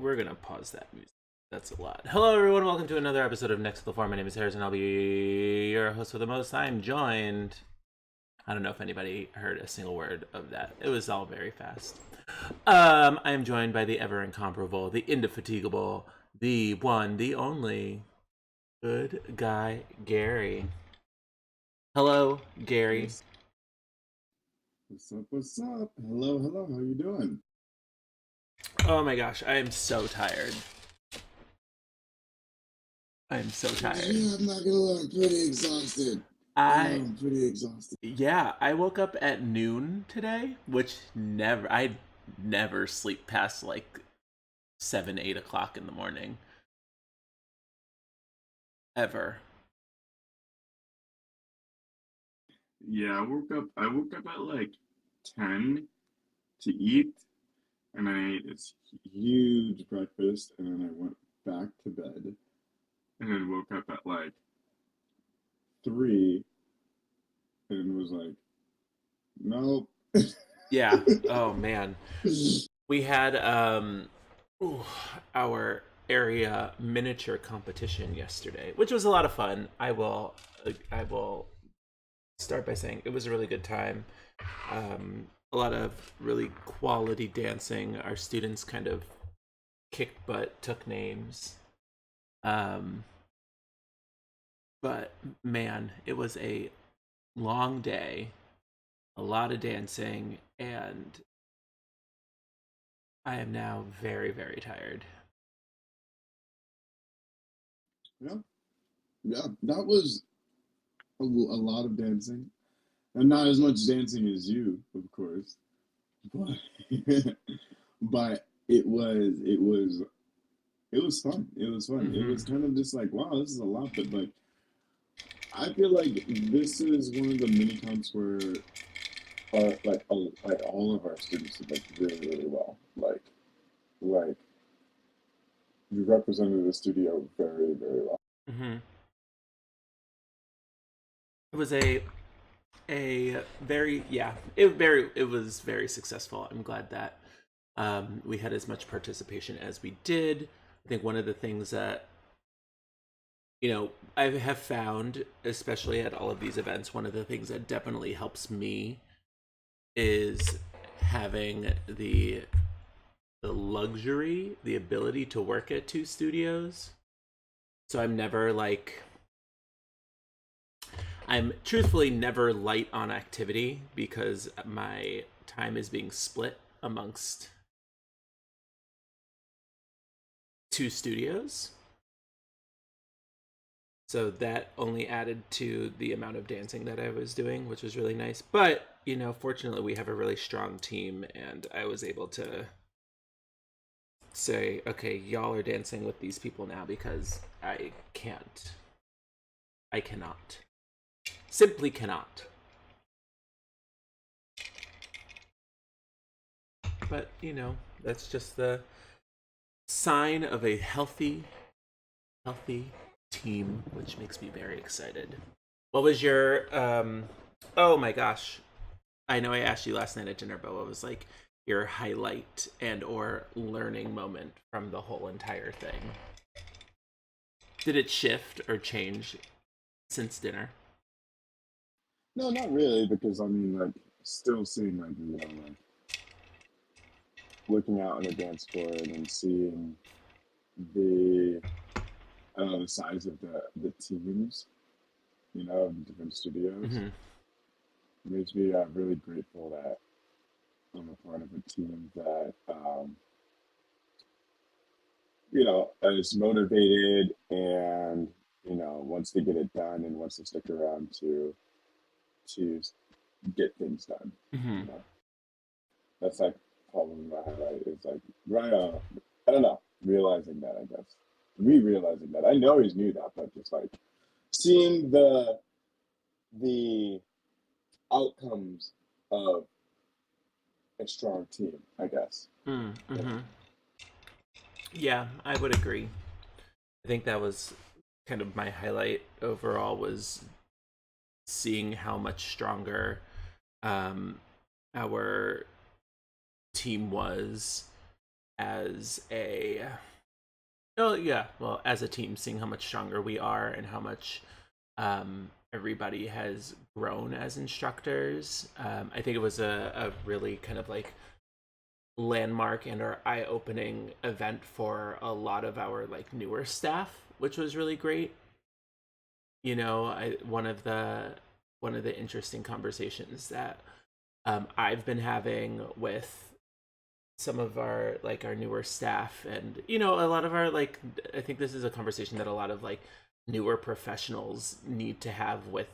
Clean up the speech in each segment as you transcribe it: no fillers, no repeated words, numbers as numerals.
we're gonna pause that music. That's a lot. Hello, everyone. Welcome to another episode of Next to the Floor. My name is Harrison. I'll be your host for the most. I'm joined. I don't know if anybody heard a single word of that. It was all very fast. I am joined by the ever incomparable, the indefatigable, the one, the only, good guy Gary. Hello, Gary. Yes. What's up? What's up? Hello, hello. How you doing? Oh my gosh, I am so tired. I am so tired. Yeah, I'm not gonna lie. I'm pretty exhausted. I I'm pretty exhausted. Yeah, I woke up at noon today, which I never sleep past like 7, 8 o'clock in the morning. Ever. Yeah, I woke up at like 10 to eat, and I ate this huge breakfast, and then I went back to bed, and then woke up at like 3, and was like, nope. Yeah. Oh man. We had our area miniature competition yesterday, which was a lot of fun. I will start by saying it was a really good time. A lot of really quality dancing. Our students kind of kicked butt, took names. But man, it was a long day, a lot of dancing, and I am now very, very tired. Yeah, yeah. That was a lot of dancing, and not as much dancing as you, of course, but but it was fun. It was fun. It Mm-hmm. was kind of just like, wow, this is a lot, but like I feel like this is one of the mini comps where like all of our students did like really really well. Like you represented the studio very very well. Mm-hmm. It was a very it was very successful. I'm glad that we had as much participation as we did. I think one of the things that I have found, especially at all of these events, one of the things that definitely helps me is having the luxury, the ability to work at two studios. So I'm truthfully never light on activity because my time is being split amongst two studios. So that only added to the amount of dancing that I was doing, which was really nice. But, fortunately we have a really strong team, and I was able to say, okay, y'all are dancing with these people now because I can't. I cannot. Simply cannot. But, that's just the sign of a healthy team, which makes me very excited. What was your oh my gosh. I know I asked you last night at dinner, but what was like your highlight and or learning moment from the whole entire thing? Did it shift or change since dinner? No, not really, because I mean like still seeing like like looking out on the dance floor and then seeing the the size of the teams, of the different studios. Mm-hmm. Makes me really grateful that I'm a part of a team that is motivated and wants to get it done and wants to stick around to get things done. Mm-hmm. You know, that's like probably my highlight is like right on. I don't know, realizing that I guess realizing that I know he's knew that, but just like seeing the outcomes of a strong team, I guess. Mm-hmm. Yeah, I would agree. I think that was kind of my highlight overall, was seeing how much stronger um, our team was as a oh yeah, well, as a team, seeing how much stronger we are and how much everybody has grown as instructors. I think it was a really kind of like landmark and our eye-opening event for a lot of our like newer staff, which was really great. You know, one of the interesting conversations that I've been having with some of our like our newer staff, and you know, a lot of our like, I think this is a conversation that a lot of like newer professionals need to have with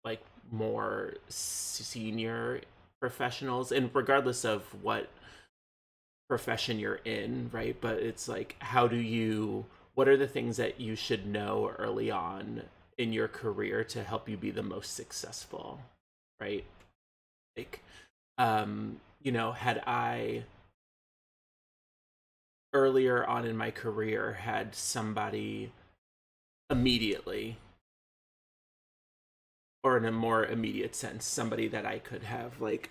like more senior professionals, and regardless of what profession you're in, right? But it's like, how do you, what are the things that you should know early on in your career to help you be the most successful, right? Like, you know, had I earlier on in my career had somebody immediately, or in a more immediate sense, somebody that I could have like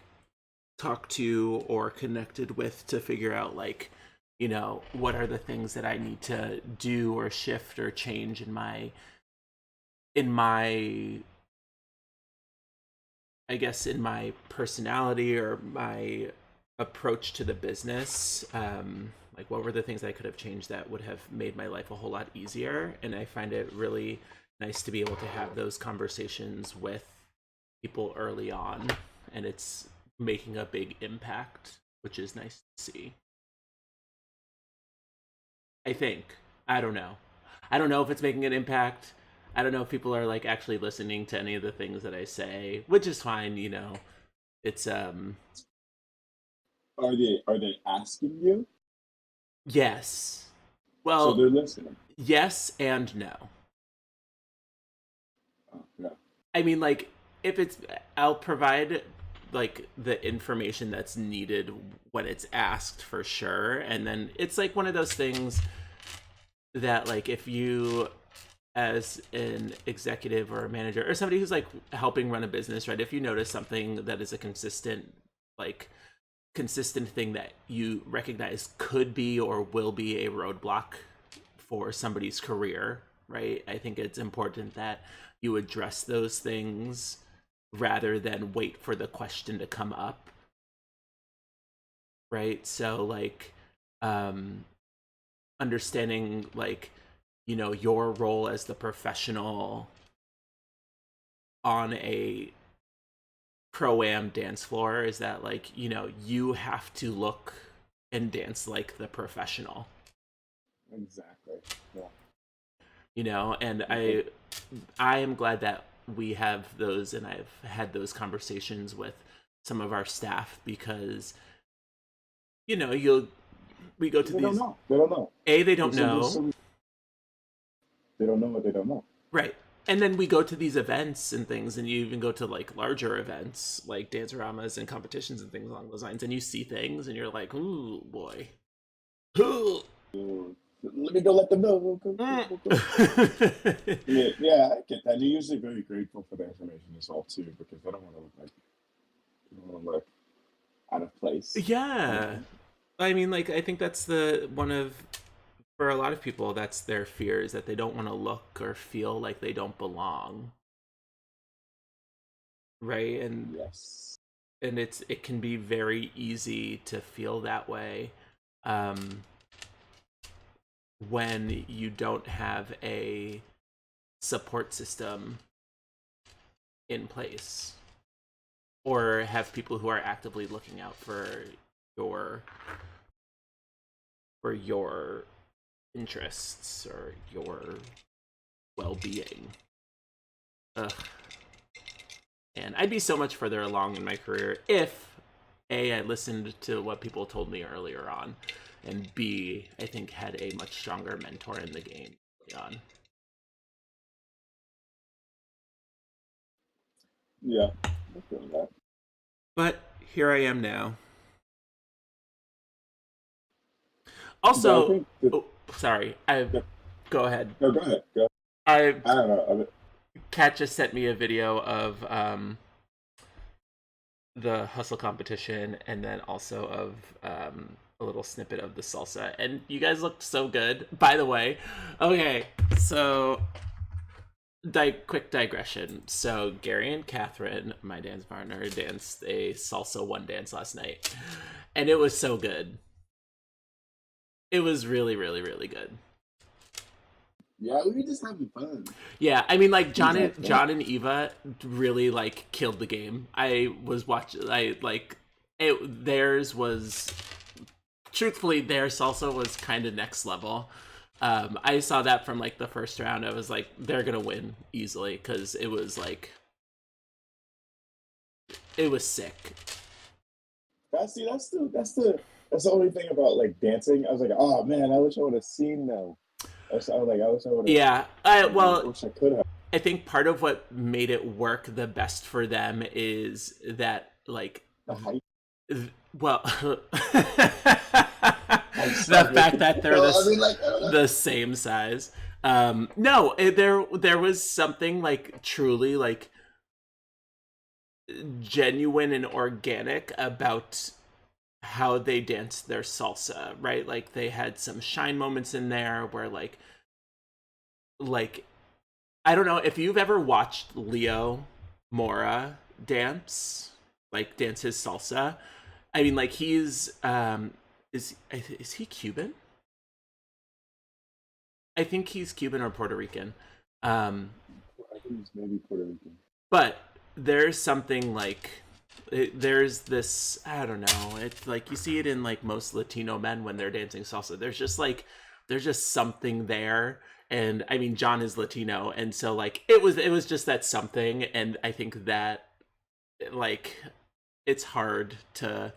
talked to or connected with to figure out like, you know, what are the things that I need to do or shift or change in my I guess in my personality or my approach to the business. Like, what were the things I could have changed that would have made my life a whole lot easier? And I find it really nice to be able to have those conversations with people early on, and it's making a big impact, which is nice to see. I think. I don't know. I don't know if it's making an impact. I don't know if people are like actually listening to any of the things that I say, which is fine, you know. It's Are they asking you? yes. So Well, they're listening. yes and no. Oh, yeah. I mean, like, if it's, I'll provide like the information that's needed when it's asked for sure. And then it's like one of those things that, like, if you, as an executive or a manager or somebody who's like helping run a business, right? If you notice something that is a like, consistent thing that you recognize could be or will be a roadblock for somebody's career, right? I think it's important that you address those things rather than wait for the question to come up, right? So like um understanding like, you know, your role as the professional on a pro-am dance floor is that, like, you know, you have to look and dance like the professional, Exactly. Yeah. you know. And Okay. I am glad that we have those, and I've had those conversations with some of our staff, because you know, you'll we go to They don't these, know. They don't know. they don't There's know, some. They don't know what they don't know. right? And then we go to these events and things, and you even go to like larger events like dance-ramas and competitions and things along those lines, and you see things and you're like, ooh boy. Let me go let them know. Mm. Go. Yeah, yeah, I get that. They're usually very grateful for the information as well too, because they don't want to look like they don't want to look out of place. You Yeah. know? I mean, like, I think that's the one of, for a lot of people, that's their fear, is that they don't want to look or feel like they don't belong, right? Yes. And it can be very easy to feel that way um when you don't have a support system in place, or have people who are actively looking out your for your interests or your well-being. Ugh. And I'd be so much further along in my career if A, I listened to what people told me earlier on, and B, I think had a much stronger mentor in the game early on. Yeah. I feel that. But here I am now. But I Also, think that, oh, sorry, I that go ahead. no, go ahead. Go. I I don't know. Kat just sent me a video of the hustle competition, and then also of a little snippet of the salsa. And you guys looked so good, by the way. Okay, so quick digression. So Gary and Catherine, my dance partner, danced a salsa one dance last night, and it was so good. It was really, really, really good. Yeah, we were just having fun. Yeah, I mean, like Things like that. John and Eva really like killed the game. I was watching. I like it. Theirs was truthfully their salsa was kind of next level. I saw that from like the first round. I was like, they're gonna win easily because it was like it was sick. That's the only thing about like dancing. I was like, oh man, I wish I would have seen them. I wish I would have. Yeah. I Well, wish I could have. I think part of what made it work the best for them is that like The height. well I'm the sorry. fact that they're No, I mean like. the same size. No, there was something like truly like genuine and organic about how they danced their salsa, right? Like they had some shine moments in there where like I don't know if you've ever watched Leo Mora dance, like dance his salsa. I mean, like he's is he Cuban? I think he's Cuban or Puerto Rican. Um, I think it's maybe Puerto Rican. but there's something like there's this I don't know. It's like you see it in like most Latino men when they're dancing salsa. There's just something there. And I mean, John is Latino, and so like it was just that something, and I think that like it's hard to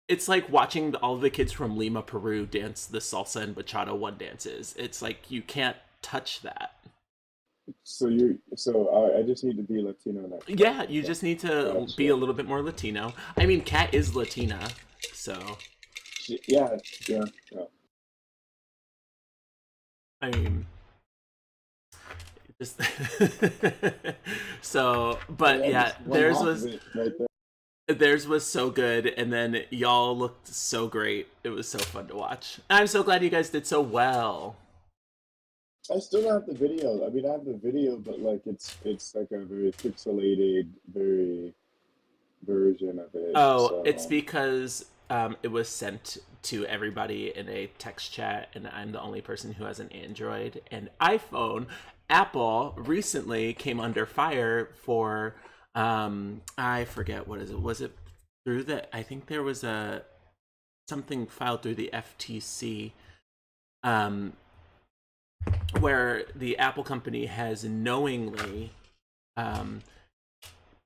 it's like watching all the kids from Lima, Peru dance the salsa and bachata one dances. It's like you can't touch that. So I just need to be Latino next time. Yeah, you Okay. just need to be Gotcha. a little bit more Latino. I mean, Kat is Latina, so Yeah, yeah, yeah. I mean, just so. But Yeah, yeah, just one half of it right there. theirs was so good, and then y'all looked so great. It was so fun to watch. I'm so glad you guys did so well. I still don't have the video. I mean, I have the video, but like it's like a very pixelated, very version of it. Oh, it's So because it was sent to everybody in a text chat, and I'm the only person who has an Android and iPhone. Apple recently came under fire for I forget what is it. Was it through the? I think there was a something filed through the FTC um, where the Apple company has knowingly um,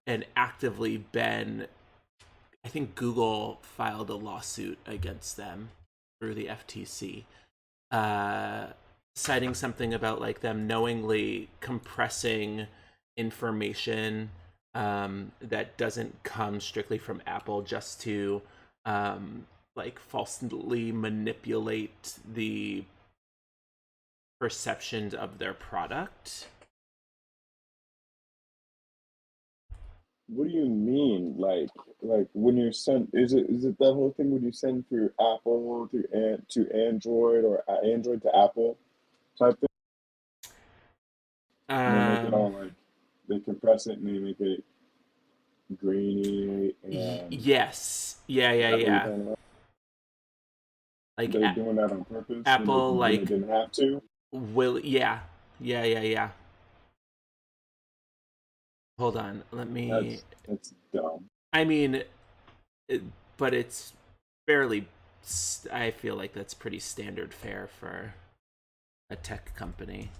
and actively been I think Google filed a lawsuit against them through the FTC, uh, citing something about like them knowingly compressing information that doesn't come strictly from Apple just to like falsely manipulate the perceptions of their product. what do you mean? Like when you send, is it the whole thing when you send through Apple to Android or Android to Apple type thing, and they make it Um, all like they compress it and they make it grainy and yes, is that what you're yeah. talking about? Like They're doing that on purpose Apple, when they like didn't have to. will yeah. Hold on, let me. That's dumb. I mean, it, but it's fairly. I feel like that's pretty standard fare for a tech company.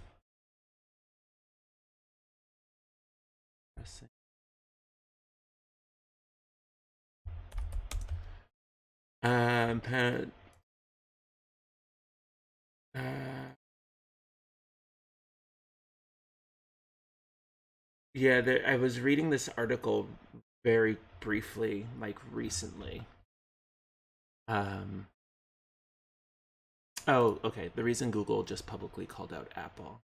Um, uh, yeah, I was reading this article very briefly, like recently. Um, oh, okay. The reason Google just publicly called out Apple.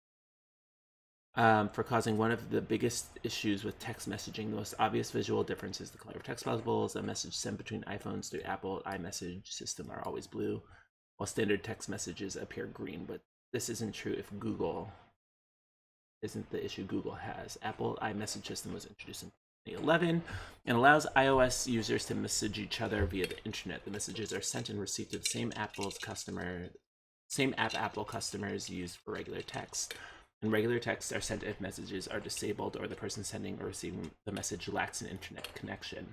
for causing one of the biggest issues with text messaging. The most obvious visual difference is the color of text bubbles. A message sent between iPhones through Apple iMessage system are always blue, while standard text messages appear green. But this isn't true if Google isn't the issue Google has. Apple iMessage system was introduced in 2011 and allows iOS users to message each other via the internet. The messages are sent and received to the same app Apple customers use for regular text. And regular texts are sent if messages are disabled or the person sending or receiving the message lacks an internet connection.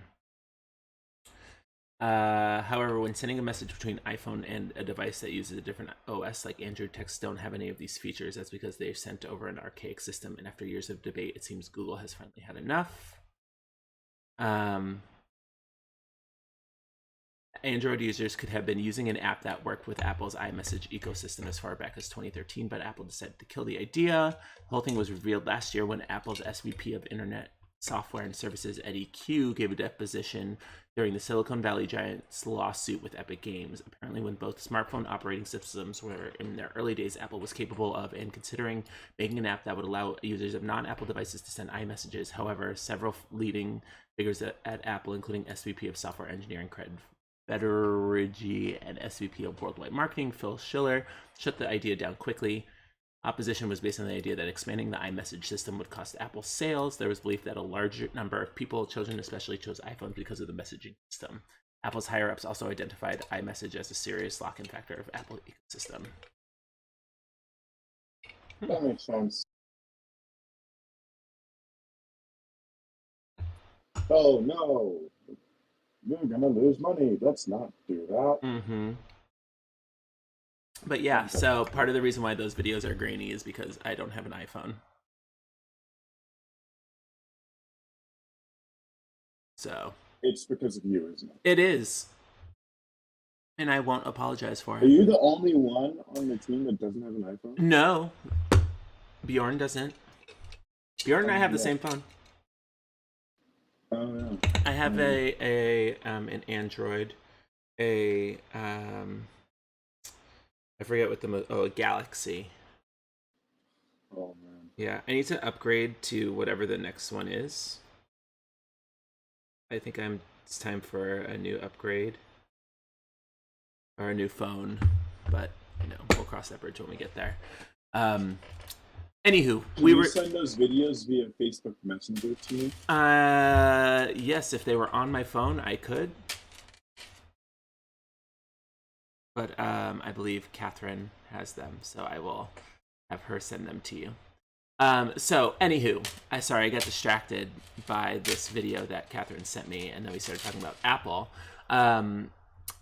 However, when sending a message between iPhone and a device that uses a different OS, like Android, texts don't have any of these features. That's because they're sent over an archaic system, and after years of debate, it seems Google has finally had enough. Android users could have been using an app that worked with Apple's iMessage ecosystem as far back as 2013, but Apple decided to kill the idea. The whole thing was revealed last year when Apple's SVP of Internet Software and Services, Eddie Q, gave a deposition during the Silicon Valley giant's lawsuit with Epic Games. Apparently, when both smartphone operating systems were in their early days, Apple was capable of and considering making an app that would allow users of non-Apple devices to send iMessages. However, several leading figures at Apple, including SVP of Software Engineering Cred Federighi and SVP of Worldwide Marketing Phil Schiller, shut the idea down quickly. Opposition was based on the idea that expanding the iMessage system would cost Apple sales. There was belief that a larger number of people, children especially, chose iPhones because of the messaging system. Apple's higher-ups also identified iMessage as a serious lock-in factor of Apple ecosystem. That makes sense. Oh no, you're gonna lose money. Let's not do that. Mm-hmm. But yeah, so part of the reason why those videos are grainy is because I don't have an iPhone. So It's because of you, isn't it? it is. And I won't apologize for Are it. you the only one on the team that doesn't have an iPhone? No. Bjorn doesn't. Bjorn and I have the yeah. same phone. Oh yeah. I have an Android, I forget what a Galaxy. Oh man. Yeah, I need to upgrade to whatever the next one is. I think it's time for a new upgrade or a new phone, but we'll cross that bridge when we get there. Anywho, Can you send those videos via Facebook Messenger to me? Yes, if they were on my phone, I could. But I believe Catherine has them, so I will have her send them to you. So, anywho, I got distracted by this video that Catherine sent me, and then we started talking about Apple.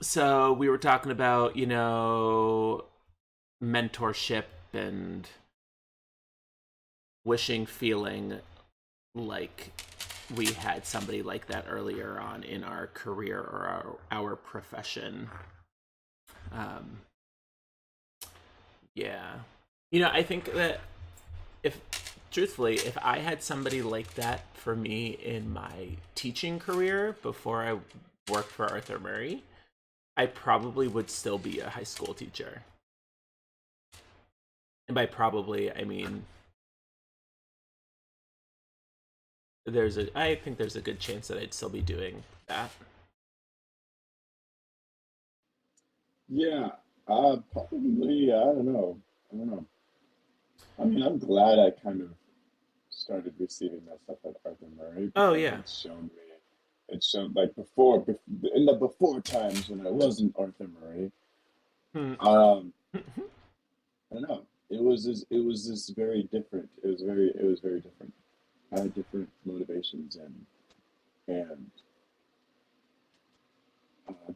So we were talking about, mentorship and feeling like we had somebody like that earlier on in our career or our profession. Yeah. I think that if I had somebody like that for me in my teaching career before I worked for Arthur Murray, I probably would still be a high school teacher. And by probably, I mean I think there's a good chance that I'd still be doing that. Yeah, probably. I don't know. I mean, I'm glad I kind of started receiving that stuff at Arthur Murray. Oh yeah. It's shown like before in the before times when I wasn't Arthur Murray. I don't know. It was this very different. It was very different. I had different motivations and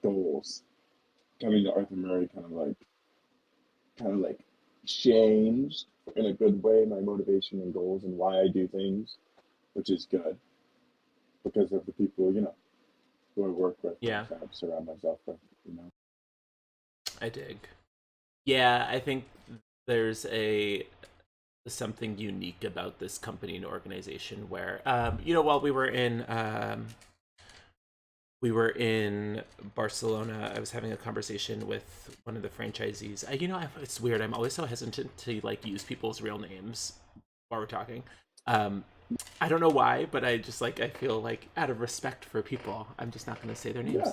goals. Coming to Arthur Murray kind of like changed in a good way my motivation and goals and why I do things, which is good because of the people who I work with. Yeah. And kind of surround myself with. I dig. Yeah, I think there's something unique about this company and organization where while we were in Barcelona, I was having a conversation with one of the franchisees. It's weird. I'm always so hesitant to use people's real names while we're talking. I don't know why, but I just like I feel like out of respect for people, I'm just not going to say their Yeah.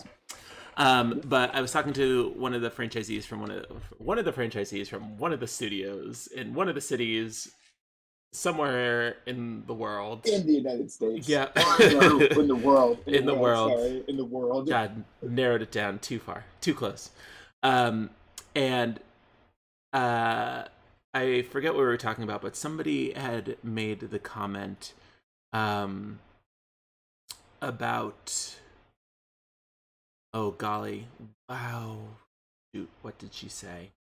names. But I was talking to one of the franchisees from one of the franchisees from one of the studios in one of the cities somewhere in the world. In the United States. Yeah. No, in the world. In the world. Sorry, in the world. God, narrowed it down too far, too close. And I forget what we were talking about, but somebody had made the comment about, oh golly, wow, shoot, what did she say?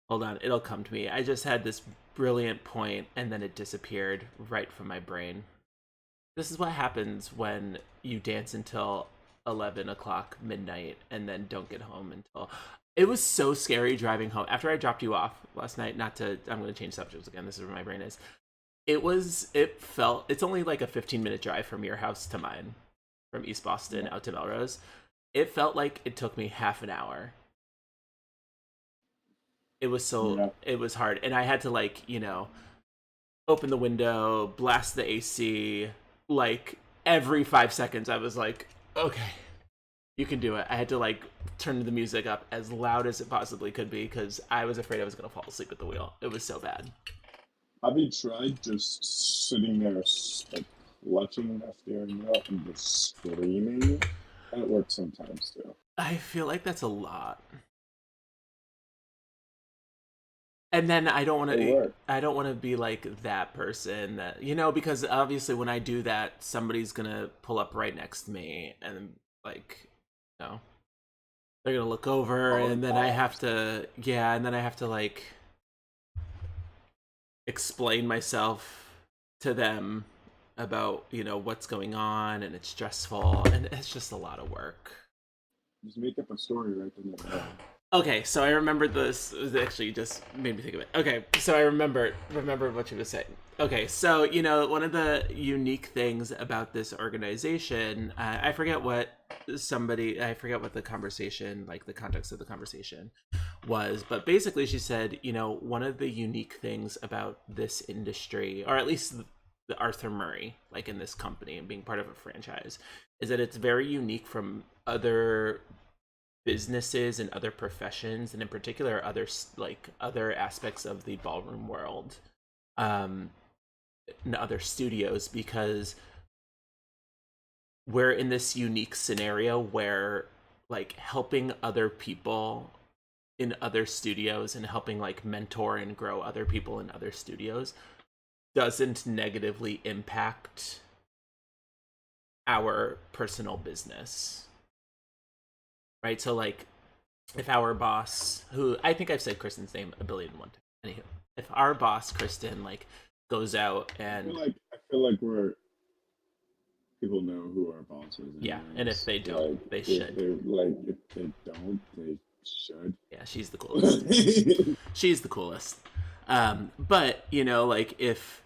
Hold on, it'll come to me. I just had this brilliant point and then it disappeared right from my brain. This is what happens when you dance until 11 o'clock midnight and then don't get home until... It was so scary driving home after I dropped you off last night. Not to, I'm going to change subjects again. This is where my brain is. It's only like a 15-minute drive from your house to mine, from East Boston out to Melrose. It felt like it took me half an hour. It was it was hard. And I had to like, open the window, blast the AC, like every 5 seconds. I was like, okay, you can do it. I had to like turn the music up as loud as it possibly could be because I was afraid I was going to fall asleep at the wheel. It was so bad. Have you tried just sitting there, like, clutching the steering wheel and just screaming? That works sometimes, too. I feel like that's a lot. And then I don't want to be like that person that, because obviously when I do that, somebody's going to pull up right next to me and like, they're going to look over and then I have to like explain myself to them about, what's going on, and it's stressful and it's just a lot of work. Just make up a story right then and there. Okay, so I remembered this. It actually just made me think of it. Okay, so I remember what you were saying. Okay, so one of the unique things about this organization, I forget what the conversation, like the context of the conversation was, but basically she said, one of the unique things about this industry, or at least the Arthur Murray, like in this company and being part of a franchise, is that it's very unique from other businesses and other professions, and in particular other aspects of the ballroom world, and other studios, because we're in this unique scenario where like helping other people in other studios and helping like mentor and grow other people in other studios doesn't negatively impact our personal business. Right, so like, if our boss, who I think I've said Kristen's name a billion and one times, anywho, if our boss Kristen like goes out and I feel like people know who our boss is. Yeah, and if they don't, like, they should. If they don't, they should. Yeah, she's the coolest. She's the coolest. But like if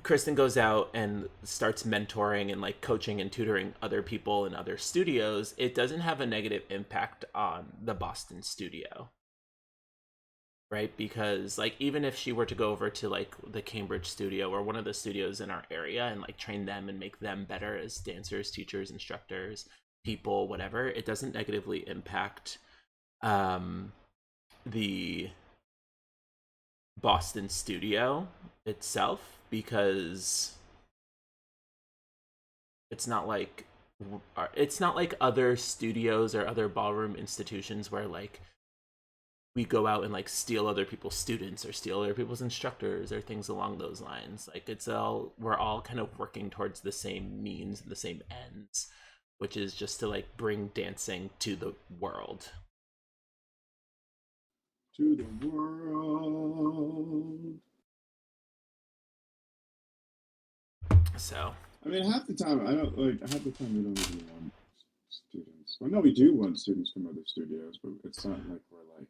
Kristen goes out and starts mentoring and like coaching and tutoring other people in other studios, it doesn't have a negative impact on the Boston studio. Right? Because like even if she were to go over to like the Cambridge studio or one of the studios in our area and like train them and make them better as dancers, teachers, instructors, people, whatever, it doesn't negatively impact the Boston studio itself, because it's not like other studios or other ballroom institutions where like we go out and like steal other people's students or steal other people's instructors or things along those lines. Like we're all kind of working towards the same means and the same ends, which is just to like bring dancing to the world. To the world. So I mean, half the time we don't even want students. Well, no, we do want students from other studios, but it's not like we're like,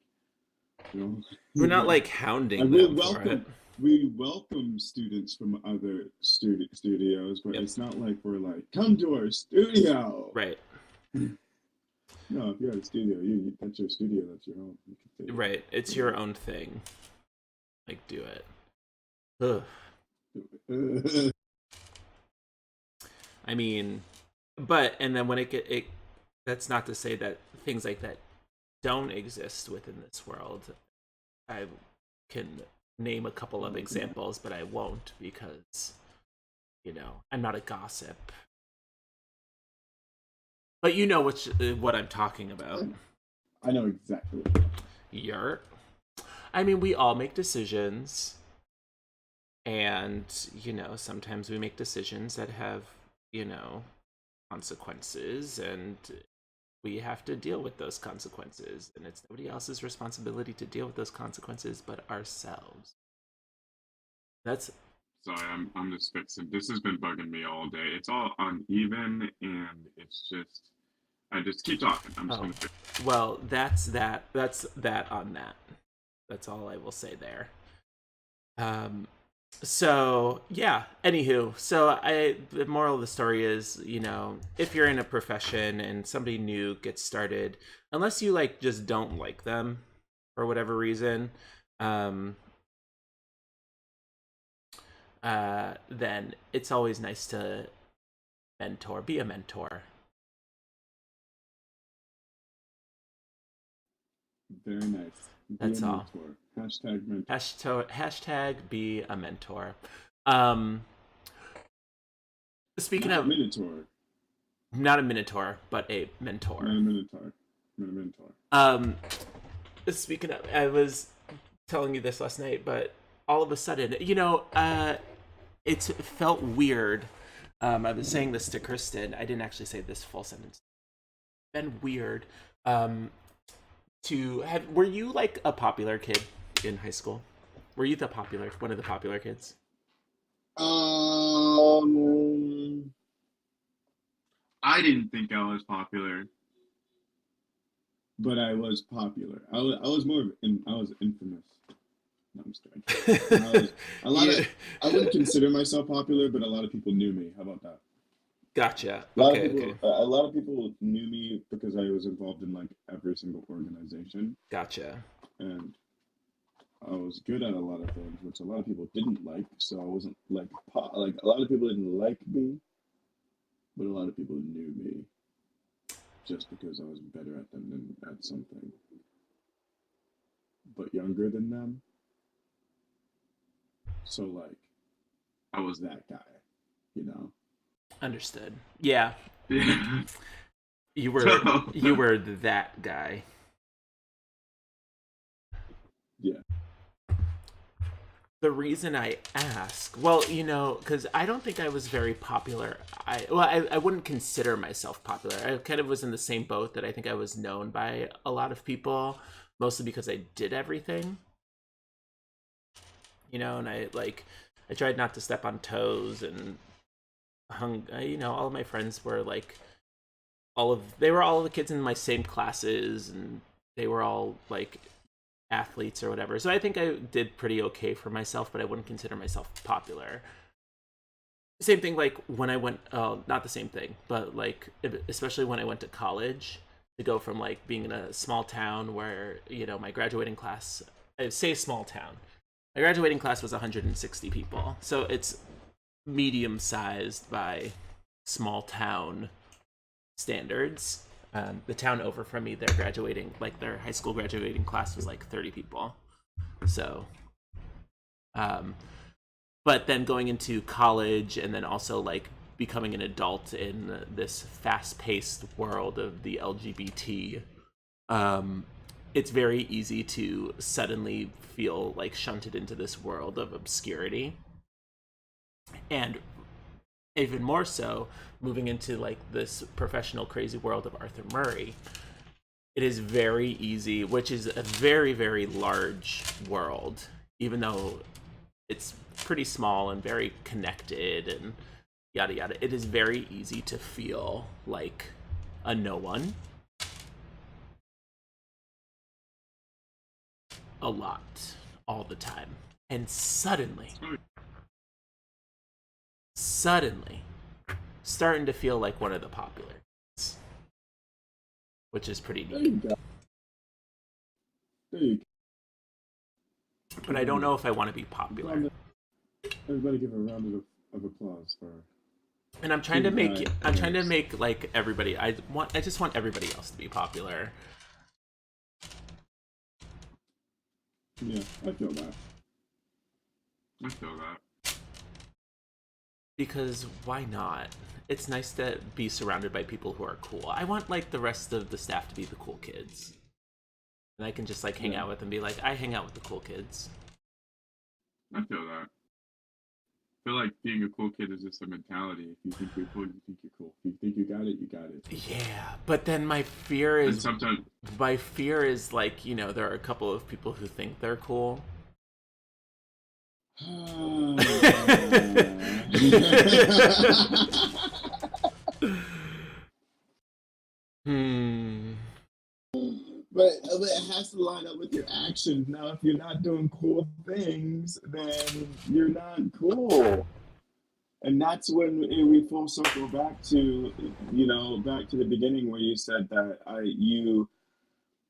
we're not like hounding them for it. We welcome students from other studios, but it's not like we're like, come to our studio. Right. No, if you're at a studio, that's your studio, that's your home. Right. It's your own thing. Like, do it. Ugh. I mean, but and then when it that's not to say that things like that don't exist within this world. I can name a couple of examples, but I won't because I'm not a gossip. But you know what I'm talking about. I know exactly. You're. I mean, we all make decisions, and sometimes we make decisions that have consequences, and we have to deal with those consequences, and it's nobody else's responsibility to deal with those consequences but ourselves. That's Sorry, I'm just fixing. This has been bugging me all day. It's all uneven, and it's just. I just keep talking. I'm just oh gonna fix. well, that's that on that. That's all I will say there. um so yeah, anywho, the moral of the story is, if you're in a profession and somebody new gets started, unless you like just don't like them for whatever reason, um then it's always nice to be a mentor. Very nice. Be a That's all. mentor. Hashtag mentor. Hashtag be a mentor. um Speaking Not of, minotaur. not a minotaur but a Not mentor. a minotaur. Not a mentor. um Speaking of, I was telling you this last night, but all of a sudden, it felt weird. I was saying this to Kristen. I didn't actually say this full sentence. It's been weird. To have, were you like a popular kid in high school? Were you one of the popular kids? Um, I didn't think I was popular, but I was popular. I was more of I was infamous. No, I'm just kidding. I was a lot of. You I wouldn't consider myself popular, but a lot of people knew me. How about that? gotcha. A lot of Okay, people, okay, a lot of people knew me because I was involved in like every single organization, gotcha. and I was good at a lot of things, which a lot of people didn't like. So I wasn't like like a lot of people didn't like me, but a lot of people knew me just because I was better at them than at something, but younger than them. So like I was that guy, you know. Understood. Yeah, Yeah. you So were you were that guy. yeah. The reason I ask, well, because I don't think I was very popular. I wouldn't consider myself popular. I kind of was in the same boat that I think I was known by a lot of people, mostly because I did everything, and I tried not to step on toes and all of my friends were like, they were all the kids in my same classes, and they were all like athletes or whatever. So I think I did pretty okay for myself, but I wouldn't consider myself popular. Same thing like when I went, not the same thing, but like especially when I went to college, to go from like being in a small town where, my graduating class, I say small town. My graduating class was 160 people. So it's medium sized by small town standards. The town over from me, their graduating, like their high school graduating class was like 30 people. So, um, but then going into college and then also like becoming an adult in this fast-paced world of the LGBT, it's very easy to suddenly feel like shunted into this world of obscurity. And even more so, moving into like this professional crazy world of Arthur Murray, it is very easy, which is a very, very large world, even though it's pretty small and very connected and yada yada. It is very easy to feel like a no one a lot, all the time. And suddenly, starting to feel like one of the popular kids, which is pretty There neat. you go. There you But I don't know if I want to be go. popular. Everybody give a round of applause for And King Kai I'm trying to Harris. make like everybody. I just want everybody else to be popular Yeah, I feel that. I feel that. because why not? It's nice to be surrounded by people who are cool. I want like the rest of the staff to be the cool kids. And I can just like hang Yeah. out with and be like, I hang out with the cool kids. I feel that. I feel like being a cool kid is just a mentality. If you think you're cool, you think you're cool. If you think you got it, you got it. Yeah, but then And sometimes, my fear is like, there are a couple of people who think they're cool. Hmm. But it has to line up with your actions. Now, if you're not doing cool things, then you're not cool. And that's when we full circle back to, back to the beginning where you said that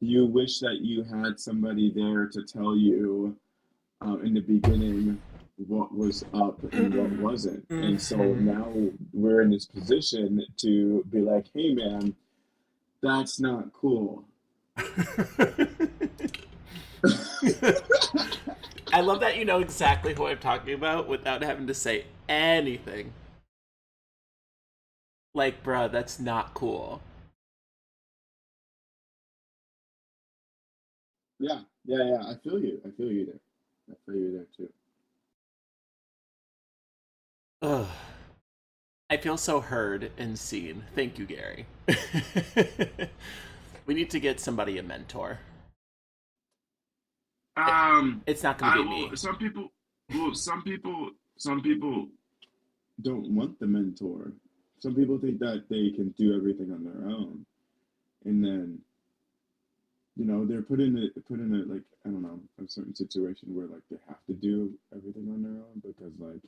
you wish that you had somebody there to tell you in the beginning what was up and what wasn't. And so now we're in this position to be like, hey, man, that's not cool. I love that you know exactly who I'm talking about without having to say anything. Like, bruh, that's not cool. Yeah, yeah. I feel you. I feel you there. I feel you there too. Ugh. I feel so heard and seen. Thank you, Gary. We need to get somebody a mentor. It's not going to be me. some people, some people. Don't want the mentor. Some people think that they can do everything on their own, and then they're put in a like, I don't know, a certain situation where like they have to do everything on their own because like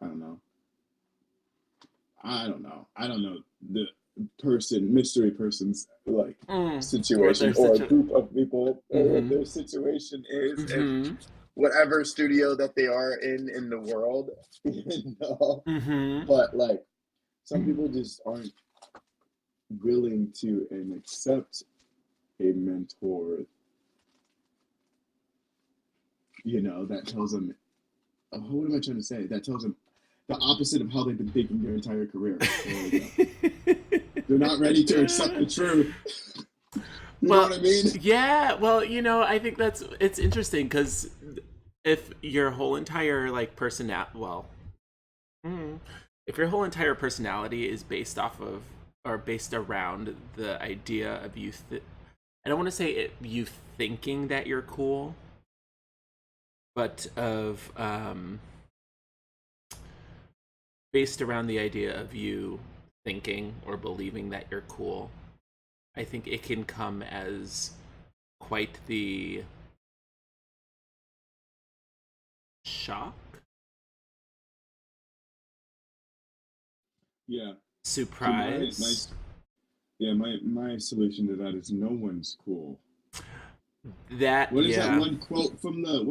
I don't know. I don't know the mystery person's like What situation their or a situ- group of people or what Mhm. their situation is Mhm. whatever studio that they are in the world, Mhm. But like some people just aren't willing to and accept a mentor, that tells them, what am I trying to say? That tells them the opposite of how they've been thinking their entire career. There we go. They're not ready to accept the truth. You know what I mean? Yeah, well, I think it's interesting because if your whole entire like mm, if your whole entire personality is based off of or based around the idea of I don't want to say you thinking that you're cool, but of based around the idea of you thinking or believing that you're cool, I think it can come as quite the shock, Yeah. So surprise. my solution to that is no one's cool. That What is that yeah. one quote from the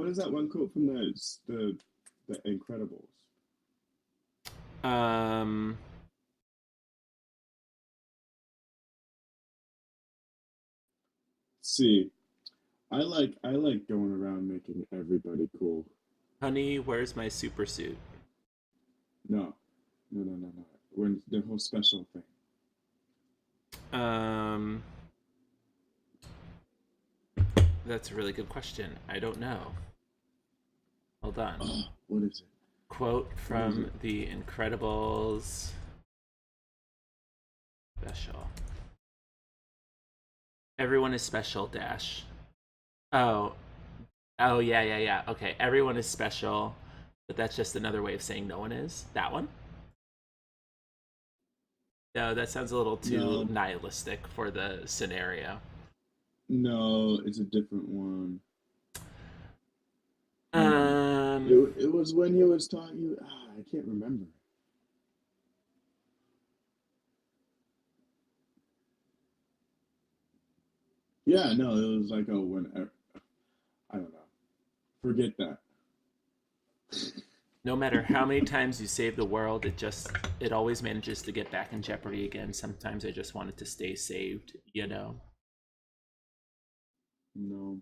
Incredibles? Um. See, I like going around making everybody cool. Honey, where's my super suit? No, no. When the whole special thing. Um. That's a really good question. I don't know. Hold on. Oh, what is it? Quote What is from it? The Incredibles special. Everyone is special. Dash. Oh. Oh yeah. Okay. Everyone is special, but that's just another way of saying no one is. That one. No, that sounds a little too No, nihilistic for the scenario. no, it's a different one. Um. It was when he was talking. I can't remember. Yeah, no, it was like, oh, when I don't know. Forget that. No matter how many times you save the world, it always manages to get back in jeopardy again. Sometimes I just want it to stay saved, you know. No.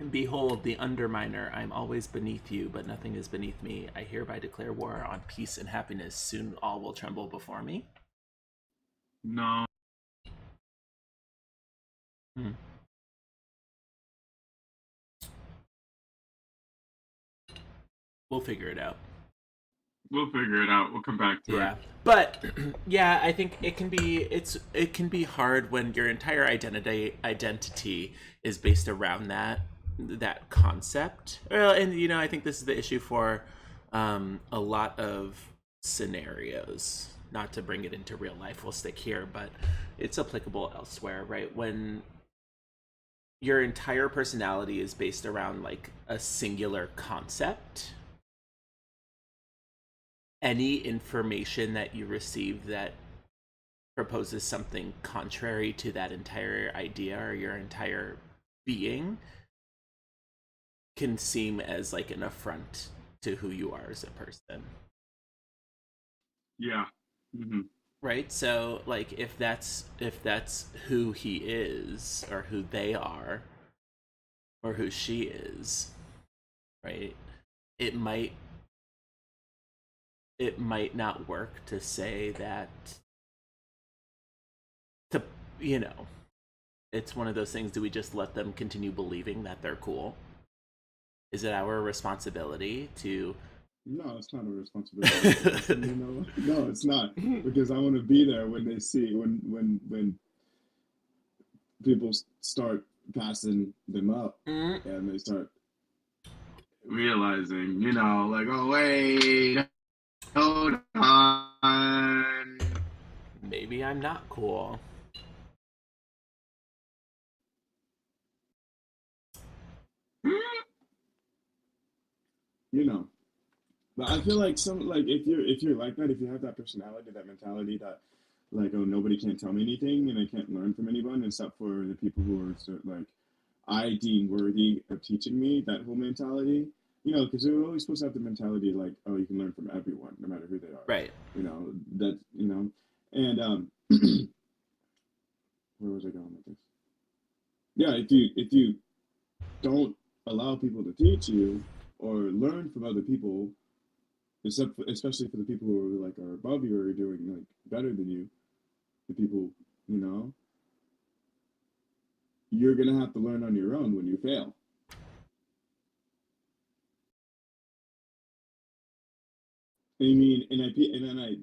And behold, the underminer, I'm always beneath you, but nothing is beneath me. I hereby declare war on peace and happiness. Soon all will tremble before me. No. Hmm. We'll figure it out. We'll figure it out. We'll come back to Yeah. it. But yeah, I think it can be hard when your entire identity is based around that concept. Well, and you know, I think this is the issue for a lot of scenarios. Not to bring it into real life, we'll stick here, but it's applicable elsewhere, right? When your entire personality is based around like a singular concept, any information that you receive that proposes something contrary to that entire idea or your entire being can seem as like an affront to who you are as a person. Yeah. Mm-hmm. Right? So like if that's who he is or who they are or who she is, right? It might not work to say that, to, you know, it's one of those things. Do we just let them continue believing that they're cool? Is it our responsibility to No, it's not a responsibility. No, it's not, because I want to be there when they see when people start passing them up and they start Realizing, like, oh wait, hold on. maybe I'm not cool? you know. But I feel like if you're like that, if you have that personality, that mentality, that like, oh, nobody can't tell me anything and I can't learn from anyone except for the people who are like I deem worthy of teaching me, that whole mentality, because we're always supposed to have the mentality like, oh, you can learn from everyone, no matter who they are. Right. That and where was I going with this? Yeah, if you don't allow people to teach you or learn from other people, especially for the people who are above you or are doing like better than you, the people, you know, you're gonna have to learn on your own when you fail. I mean,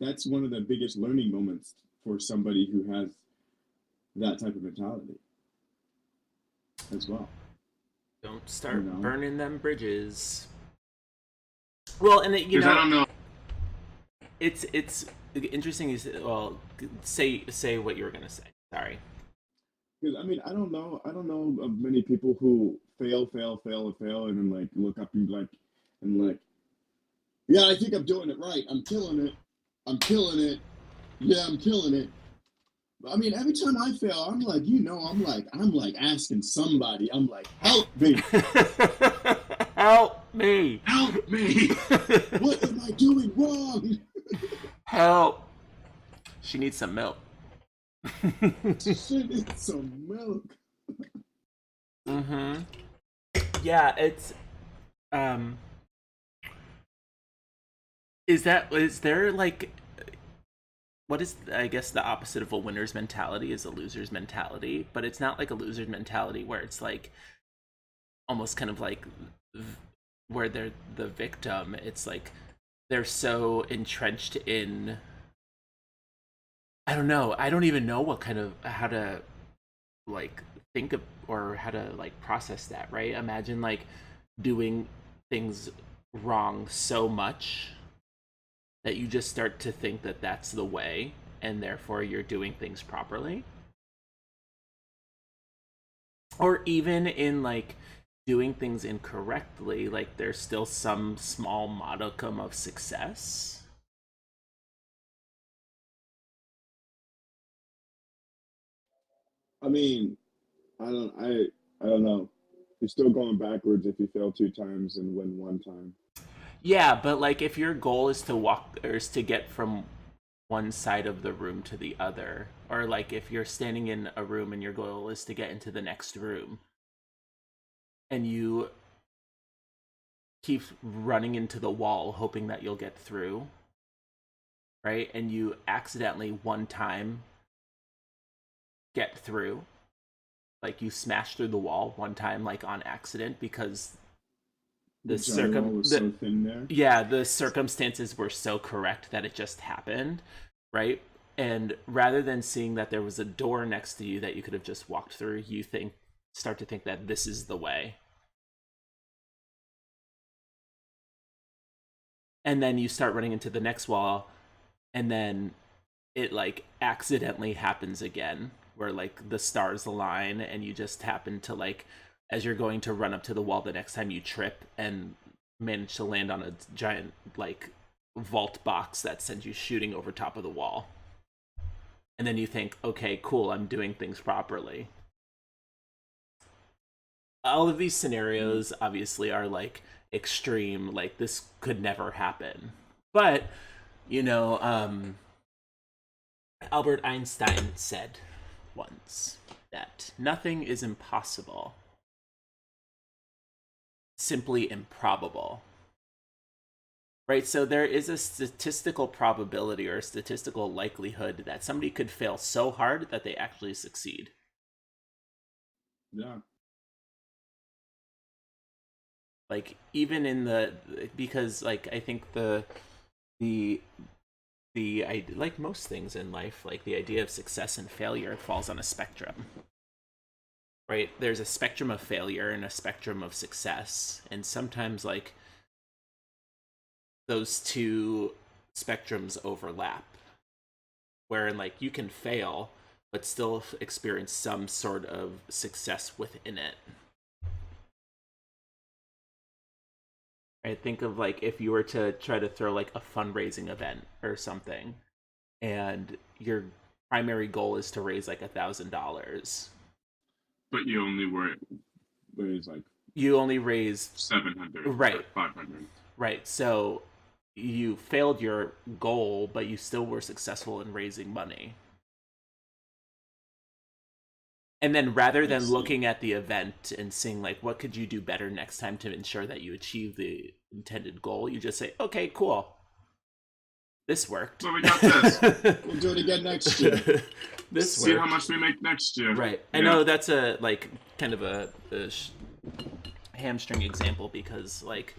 that's one of the biggest learning moments for somebody who has that type of mentality as well. Don't start You know, burning them bridges. Well, and Because I don't know. it's interesting. Is well, say what you were gonna say. Sorry. because I don't know of many people who fail, and then like look up and yeah, I think I'm doing it right. I'm killing it. I'm killing it. Yeah, I'm killing it. I mean, every time I fail, I'm like asking somebody. I'm like, help me, Help me! Help me! what am I doing wrong? Help! She needs some milk. Shit, it's some milk. Mm-hmm. Yeah, it's um. Is there like what is, I guess, the opposite of a winner's mentality is a loser's mentality, but it's not like a loser's mentality where it's like almost kind of like where they're the victim. It's like they're so entrenched in, I don't know, I don't even know what kind of how to like think of or how to like process that, right? Imagine like doing things wrong so much that you just start to think that that's the way and therefore you're doing things properly. Or even in like doing things incorrectly, like there's still some small modicum of success. I mean, I don't know. You're still going backwards if you fail two times and win one time. Yeah, but like if your goal is to walk or is to get from one side of the room to the other, or like if you're standing in a room and your goal is to get into the next room and you keep running into the wall hoping that you'll get through, right? And you accidentally one time get through, like you smash through the wall one time like on accident because The drywall was so thin there. yeah, the circumstances were so correct that it just happened, right? And rather than seeing that there was a door next to you that you could have just walked through, you start to think that this is the way. And then you start running into the next wall, and then it like accidentally happens again, where like the stars align and you just happen to like, as you're going to run up to the wall the next time, you trip and manage to land on a giant like vault box that sends you shooting over top of the wall. And then you think, okay, cool, I'm doing things properly. All of these scenarios obviously are like extreme, like this could never happen. But, you know, Albert Einstein said once that nothing is impossible, simply improbable. Right, so there is a statistical probability or a statistical likelihood that somebody could fail so hard that they actually succeed. Yeah. Like even in because like I think the I like most things in life, like the idea of success and failure falls on a spectrum. Right? There's a spectrum of failure and a spectrum of success, and sometimes like those two spectrums overlap, wherein like you can fail but still experience some sort of success within it. I think of like if you were to try to throw like a fundraising event or something, and your primary goal is to raise like $1,000, But you only raise like you only raise 700, right, or 500. Right. So you failed your goal, but you still were successful in raising money. And then rather than looking at the event and seeing like what could you do better next time to ensure that you achieve the intended goal, you just say, okay, cool, this worked. So we got this. We'll do it again next year. This See worked. how much we make next year. Right. Yeah. I know that's a like kind of a hamstring example because like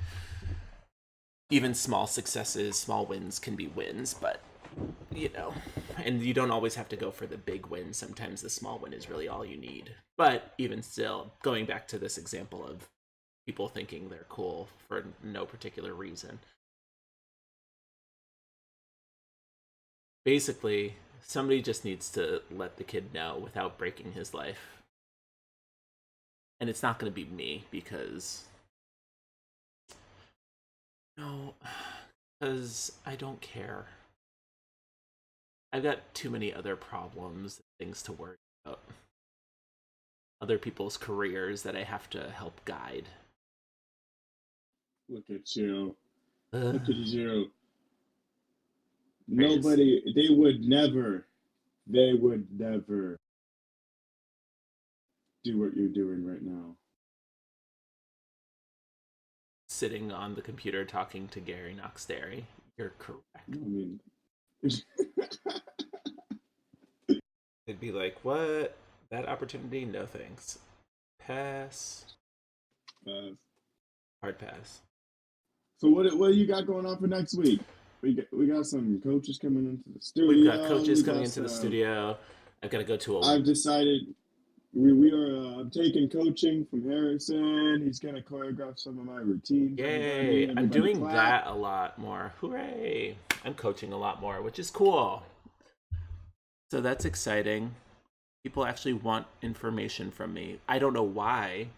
even small successes, small wins can be wins, but you know, and you don't always have to go for the big win. Sometimes the small win is really all you need. But even still, going back to this example of people thinking they're cool for no particular reason. Basically, somebody just needs to let the kid know without breaking his life. And it's not going to be me because no, because I don't care. I've got too many other problems, things to worry about. Other people's careers that I have to help guide. Look at you. Ugh. Look at you. Nobody, they would never do what you're doing right now. Sitting on the computer talking to Gary Knox-Derry. You're correct. I mean, It'd be like, what? That opportunity? No thanks. Pass. Hard pass. So what you got going on for next week? We got some coaches coming into the studio. We've got coaches coming into the studio. I've got to go to I've decided we are taking coaching from Harrison. He's gonna choreograph some of my routines. Yay! I'm doing that a lot more. Hooray! I'm coaching a lot more, which is cool. So that's exciting. People actually want information from me. I don't know why.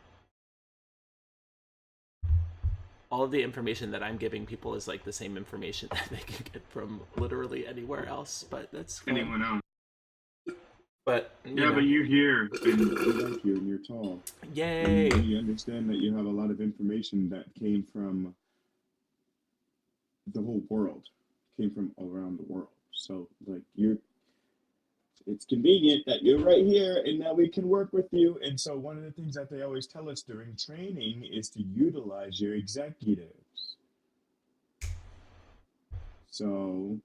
All of the information that I'm giving people is like the same information that they can get from literally anywhere else, but that's fun. Anyone else? But yeah, but you're here. And we like you and you're tall. Yay! And we understand that you have a lot of information that came from the whole world, came from around the world. So like it's convenient that you're right here and that we can work with you. And so one of the things that they always tell us during training is to utilize your executives. So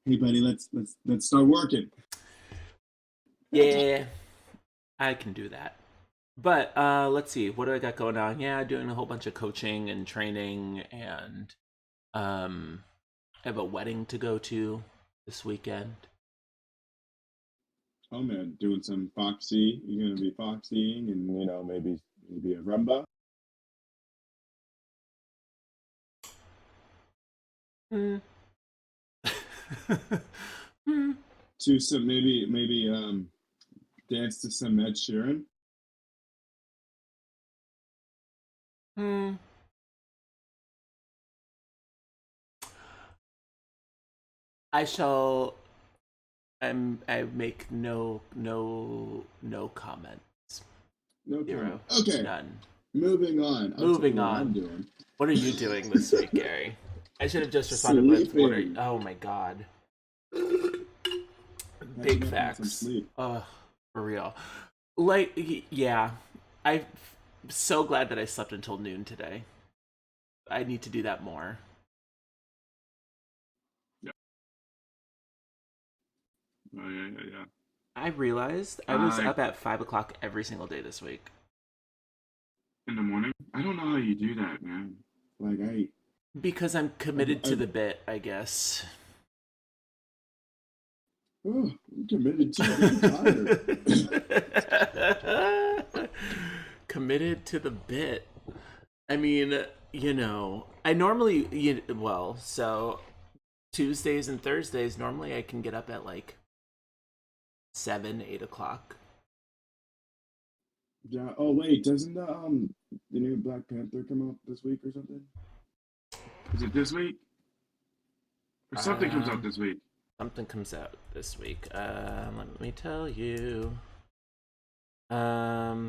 hey buddy, let's start working. Yeah, I can do that. But let's see, what do I got going on? Yeah, doing a whole bunch of coaching and training, and I have a wedding to go to this weekend. Oh man, doing some foxy. You're gonna be foxying and maybe a rumba. Hmm. Hmm. To some maybe dance to some Ed Sheeran. Hmm. I shall. I make no comments. No comment. Zero. Okay, None. moving on. I'll tell you Moving what on. I'm doing. What are you doing this week, Gary? I should have just responded with what are you? Sleeping. Oh my god. Catching Big up on some facts. sleep. For real. Like, yeah. I'm so glad that I slept until noon today. I need to do that more. Oh yeah. I realized I was up at 5 o'clock every single day this week. In the morning? I don't know how you do that, man. Like Because I'm committed to the bit, I guess. I'm committed to being tired. Committed to the bit. I mean, I normally, so Tuesdays and Thursdays, normally I can get up at like 7, 8 o'clock. Yeah. Oh wait, doesn't the new Black Panther come out this week or something? Is it this week? Or something comes out this week? Something comes out this week. Let me tell you. Was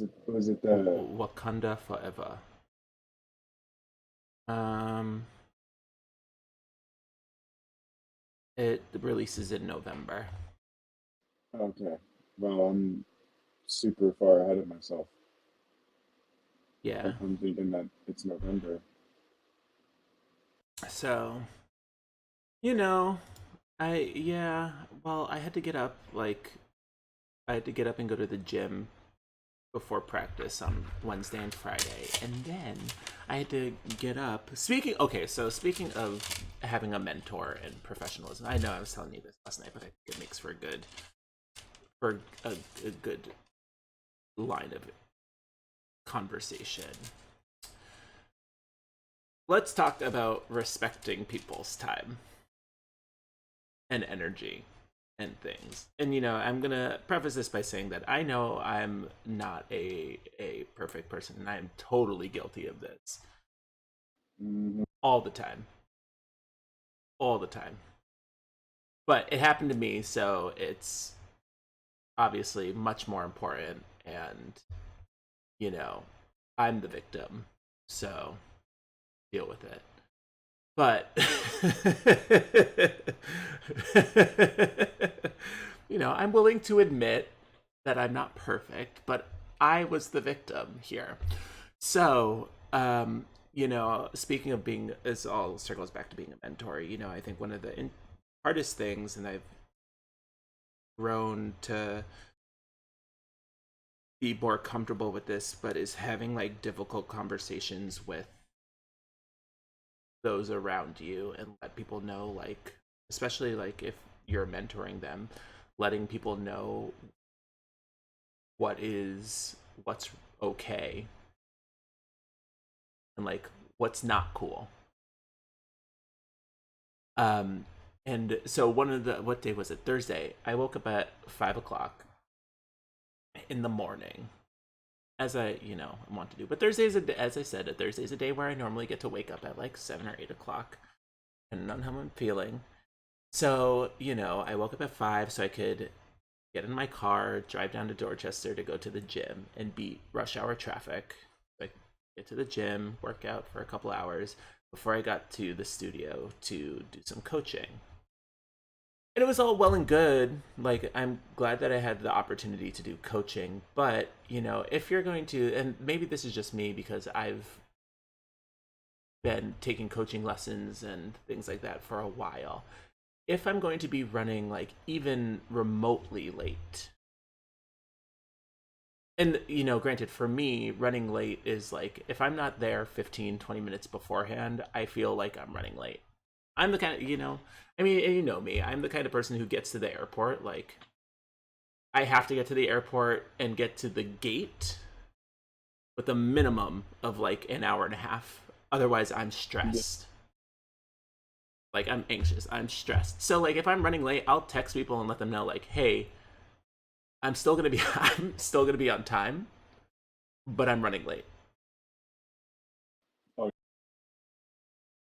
it the Wakanda Forever? It releases in November. Okay. Well, I'm super far ahead of myself. Yeah. I'm thinking that it's November. So, I had to get up and go to the gym before practice on Wednesday and Friday, and then I had to get up. Speaking of having a mentor and professionalism, I know I was telling you this last night, but I think it makes for a good line of conversation. Let's talk about respecting people's time and energy and things. And I'm gonna preface this by saying that I know I'm not a perfect person, and I am totally guilty of this. Mm-hmm. All the time. But it happened to me, so it's obviously much more important, and I'm the victim, so deal with it. But I'm willing to admit that I'm not perfect, but I was the victim here. So, speaking of being, this all circles back to being a mentor. I think one of the hardest things, and I've grown to be more comfortable with this, but is having like difficult conversations with those around you, and let people know, like, especially like if you're mentoring them, letting people know what's okay and like what's not cool. And so what day was it? Thursday. I woke up at 5 o'clock in the morning, as I want to do. But Thursday's as I said, Thursday's a day where I normally get to wake up at like 7 or 8 o'clock, depending on how I'm feeling. So I woke up at 5 so I could get in my car, drive down to Dorchester to go to the gym and beat rush hour traffic. Like, get to the gym, work out for a couple hours before I got to the studio to do some coaching. And it was all well and good. Like, I'm glad that I had the opportunity to do coaching, but, you know, if you're going to, and maybe this is just me because I've been taking coaching lessons and things like that for a while. If I'm going to be running like even remotely late, and you know, granted, for me, running late is like if I'm not there 15-20 minutes beforehand, I feel like I'm running late. I'm the kind of, you know, I mean, you know me, I'm the kind of person who gets to the airport, like, I have to get to the airport and get to the gate with a minimum of like an hour and a half. Otherwise, I'm stressed. Like, I'm anxious, I'm stressed. So like if I'm running late, I'll text people and let them know like, hey, I'm still gonna be I'm still gonna be on time, but I'm running late. Oh.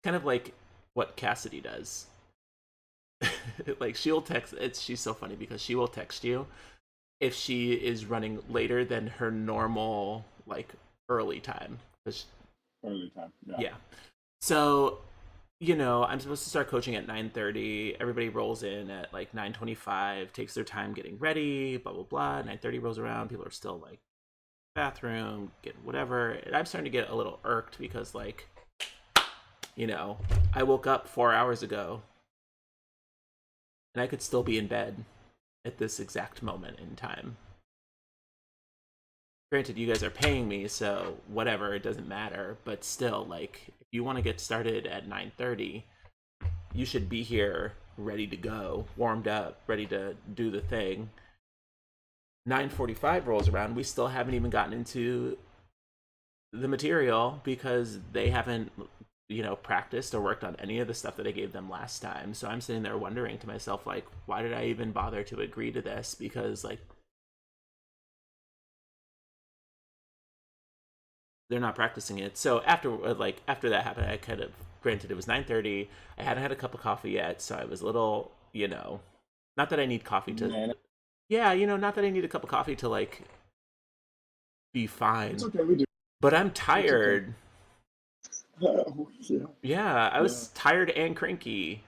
Kind of like what Cassidy does. Like she'll text, she's so funny because she will text you if she is running later than her normal like early time. Early time. Yeah. So, you know, I'm supposed to start coaching at 9:30. Everybody rolls in at like 9:25, takes their time getting ready, blah blah blah. 9:30 rolls around, people are still like bathroom, getting whatever. And I'm starting to get a little irked because like, you know, I woke up 4 hours ago and I could still be in bed at this exact moment in time. Granted, you guys are paying me, so whatever, it doesn't matter. But still, like, if you want to get started at 9:30, you should be here ready to go, warmed up, ready to do the thing. 9:45 rolls around, we still haven't even gotten into the material because they haven't, you know, practiced or worked on any of the stuff that I gave them last time. So I'm sitting there wondering to myself, like, why did I even bother to agree to this? Because, like, they're not practicing it. So after that happened, I kind of, granted it was 9:30. I hadn't had a cup of coffee yet, so I was a little, you know, not that I need coffee to, yeah, you know, not that I need a cup of coffee to like be fine. It's okay, we do. But I'm tired. Yeah. Yeah, I was tired and cranky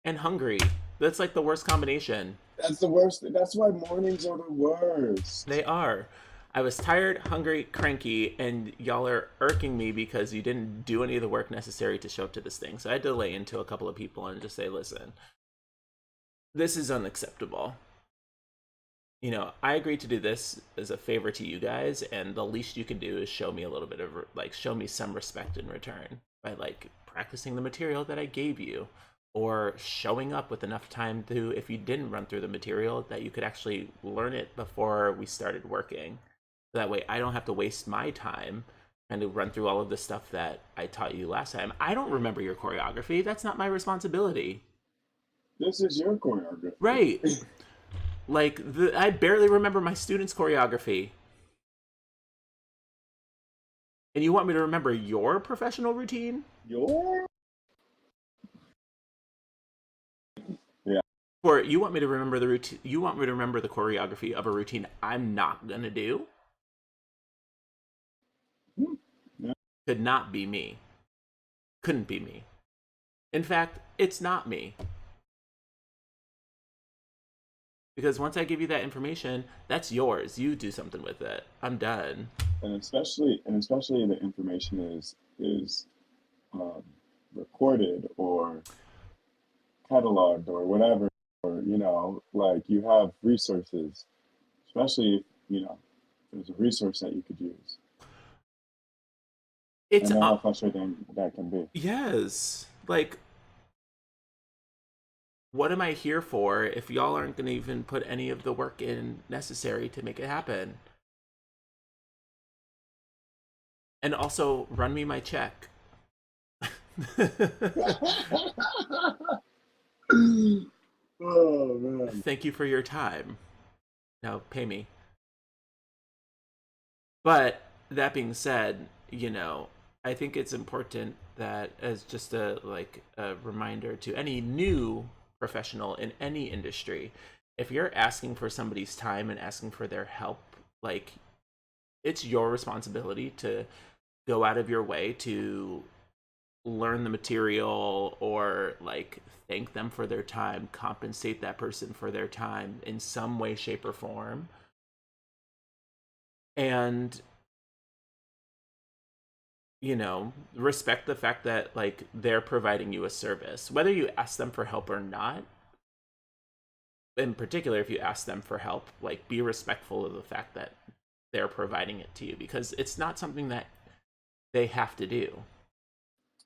and hungry. That's like the worst combination. That's the worst. That's why mornings are the worst. They are. I was tired, hungry, cranky, and y'all are irking me because you didn't do any of the work necessary to show up to this thing. So I had to lay into a couple of people and just say, listen, this is unacceptable. You know, I agreed to do this as a favor to you guys, and the least you can do is show me a little bit of, like, show me some respect in return by, like, practicing the material that I gave you, or showing up with enough time to, if you didn't run through the material, that you could actually learn it before we started working. That way I don't have to waste my time and to run through all of the stuff that I taught you last time. I don't remember your choreography. That's not my responsibility. This is your choreography. Right. Like, I barely remember my students' choreography. And you want me to remember your professional routine? Your? Yeah. Or you want me to remember the routine? You want me to remember the choreography of a routine I'm not gonna do? Yeah. Could not be me. Couldn't be me. In fact, it's not me. Because once I give you that information, that's yours. You do something with it. I'm done. And especially the information is recorded or cataloged or whatever, or you know, like you have resources, especially if you know there's a resource that you could use. It's I know how frustrating that can be. Yes. Like, what am I here for if y'all aren't going to even put any of the work in necessary to make it happen? And also, run me my check. Oh man. Thank you for your time. Now, pay me. But that being said, you know, I think it's important that, as just a reminder to any new professional in any industry, if you're asking for somebody's time and asking for their help, like, it's your responsibility to go out of your way to learn the material or like thank them for their time, compensate that person for their time in some way, shape, or form. And, you know, respect the fact that like they're providing you a service, whether you ask them for help or not. In particular, if you ask them for help, like be respectful of the fact that they're providing it to you, because it's not something that they have to do.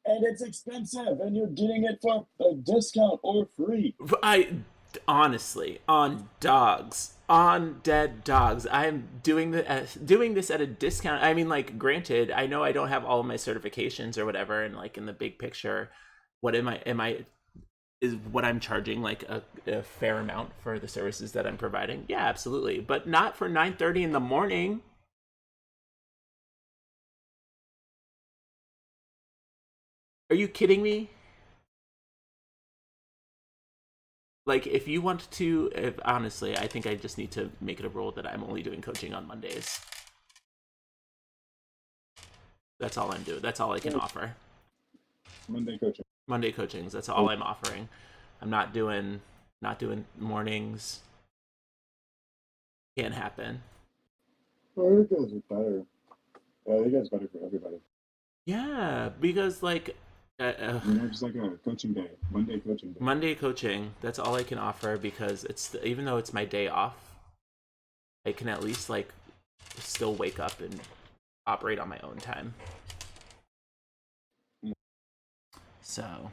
And it's expensive, and you're getting it for a discount or free. I honestly, on dead dogs, I'm doing this at a discount. I mean, like, granted, I know I don't have all of my certifications or whatever, and like in the big picture, what am I is what I'm charging like a fair amount for the services that I'm providing? Yeah, absolutely, but not for 9:30 in the morning. Are you kidding me? Like, if you want to, if honestly, I think I just need to make it a rule that I'm only doing coaching on Mondays. That's all I'm doing. That's all I can offer. Monday coaching. Monday coachings. That's all I'm offering. I'm not doing mornings. Can't happen. Well, you guys are better. You guys better for everybody. Yeah, because like, just like a coaching day, Monday coaching day. Monday coaching. That's all I can offer, because even though it's my day off, I can at least like still wake up and operate on my own time. So,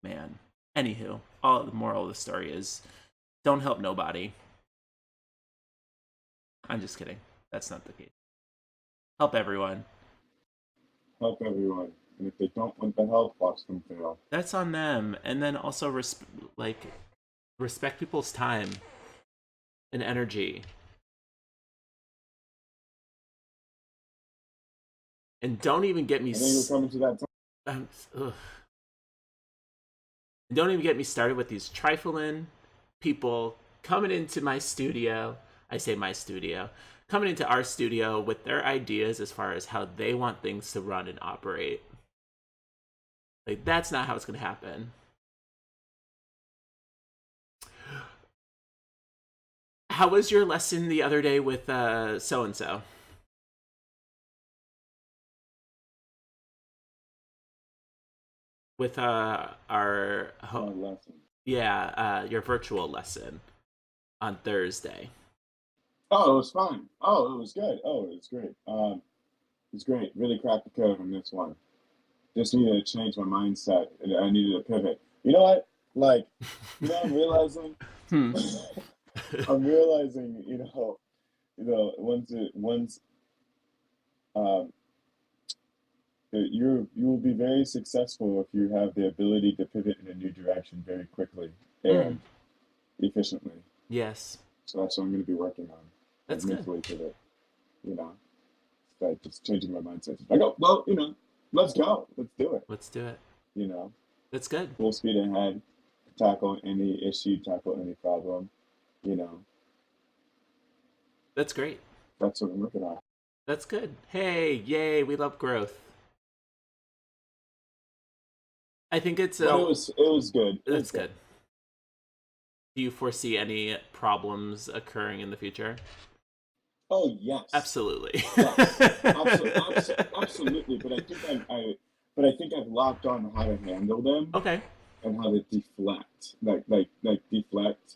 man. Anywho, all the moral of the story is, don't help nobody. I'm just kidding. That's not the case. Help everyone. Help everyone. And if they don't want the help, watch them fail. That's on them. And then also respect people's time and energy. And don't even get me. I think we're coming to that time. Don't even get me started with these trifling people coming into my studio. I say my studio. Coming into our studio with their ideas as far as how they want things to run and operate. Like, that's not how it's going to happen. How was your lesson the other day with so-and-so? With our lesson. Yeah, your virtual lesson on Thursday. Oh, it was fine. Oh, it was good. Oh, it was great. It was great. Really cracked the code on this one. Just needed to change my mindset. And I needed to pivot. You know what? Like, I'm realizing. I'm realizing, once you will be very successful if you have the ability to pivot in a new direction very quickly and efficiently. Yes. So that's what I'm going to be working on. That's good. Mentally pivot. Like just changing my mindset. Like, oh, well, let's go. Let's do it. Let's do it. That's good. Full speed ahead. Tackle any issue. Tackle any problem. That's great. That's what I'm working on. That's good. Hey, yay! We love growth. I think it's. It was good. That's good. Do you foresee any problems occurring in the future? Oh yes, absolutely. Yes, absolutely. But I think I've locked on how to handle them. Okay. And how to deflect, like deflect,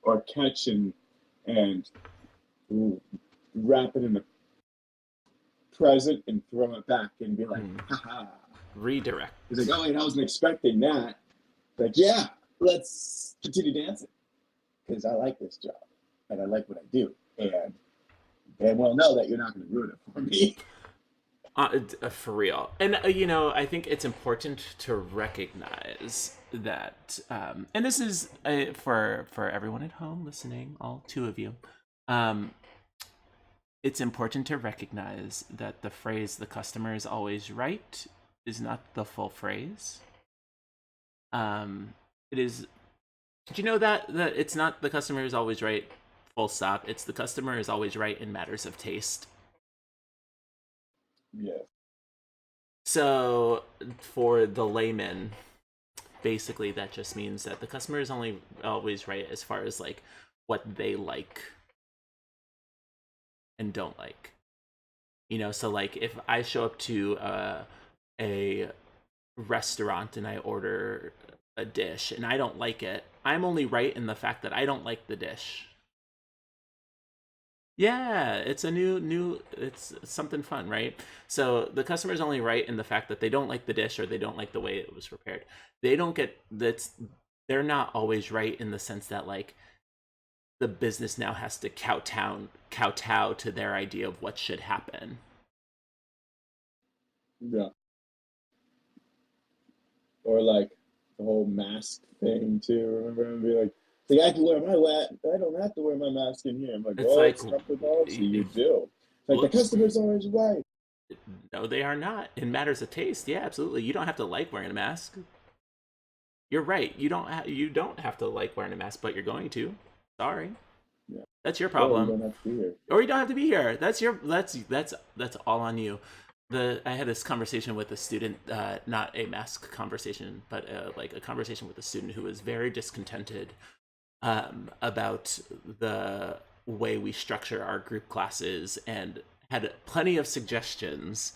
or catch and wrap it in the present and throw it back and be like, haha. Redirect. He's like, oh wait, I wasn't expecting that. Like, yeah, let's continue dancing because I like this job and I like what I do, and they will know that you're not going to ruin it for me. For real. And I think it's important to recognize that, and this is for everyone at home listening, all two of you. It's important to recognize that the phrase "the customer is always right" is not the full phrase. It is. Did you know that it's not the customer is always right, full stop? It's the customer is always right in matters of taste. Yeah. So for the layman, basically that just means that the customer is only always right as far as like what they like and don't like. You know, so like if I show up to a restaurant and I order a dish and I don't like it, I'm only right in the fact that I don't like the dish. Yeah, it's a it's something fun, right? So the customer's only right in the fact that they don't like the dish or they don't like the way it was prepared. They don't get that's they're not always right in the sense that like the business now has to kowtow to their idea of what should happen. Yeah. Or like the whole mask thing too. Remember, and be like I can wear I don't have to wear my mask in here. I'm like, It's well, like, it's company policy. You do. Like the whoops. customer's always right. No, they are not. In matters of taste, yeah, absolutely. You don't have to like wearing a mask. You're right. You don't have to like wearing a mask, but you're going to. Sorry. Yeah. That's your Or you problem. don't have to be here. Or you don't have to be here. That's all on you. I had this conversation with a student, not a mask conversation, but like a conversation with a student who was very discontented about the way we structure our group classes and had plenty of suggestions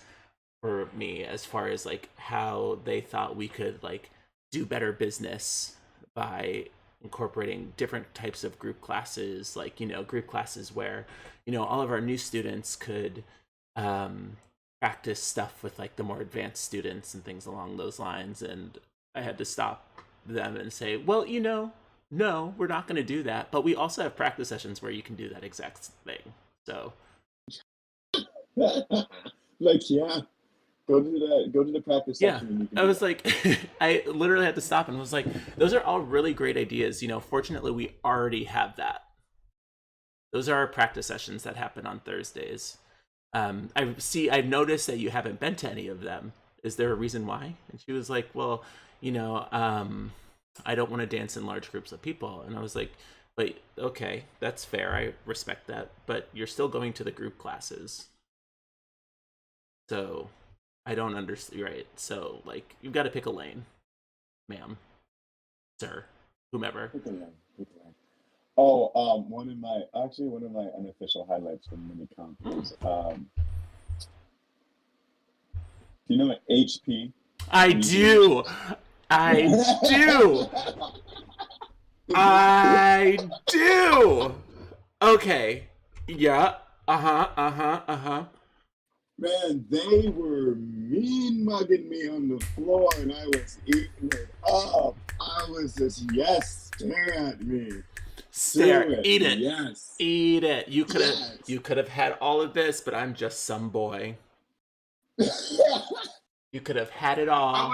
for me as far as like how they thought we could like do better business by incorporating different types of group classes, like, you know, group classes where, you know, all of our new students could practice stuff with like the more advanced students and things along those lines. And I had to stop them and say, well, you know, no, we're not going to do that, but we also have practice sessions where you can do that exact thing. So Like, yeah, go to the practice yeah, section and you can I do was that. like, I literally had to stop and was like, those are all really great ideas. You know, fortunately, we already have that. Those are our practice sessions that happen on Thursdays. I've noticed that you haven't been to any of them. Is there a reason why? And she was like, well, you know, I don't want to dance in large groups of people. And I was like, but okay, that's fair. I respect that. But you're still going to the group classes. So I don't understand. Right. So, like, you've got to pick a lane, ma'am, sir, whomever. Pick a lane, pick a lane. Oh, one of my unofficial highlights from minicomp is do you know what HP? I do. I do. I do. Okay. Yeah. Uh huh. Uh huh. Uh huh. Man, they were mean mugging me on the floor and I was eating it up. I was just, yes, stare at me. Stare. Do it. Eat it. Yes. Eat it. Yes. You could have had all of this, but I'm just some boy. You could have had it all. I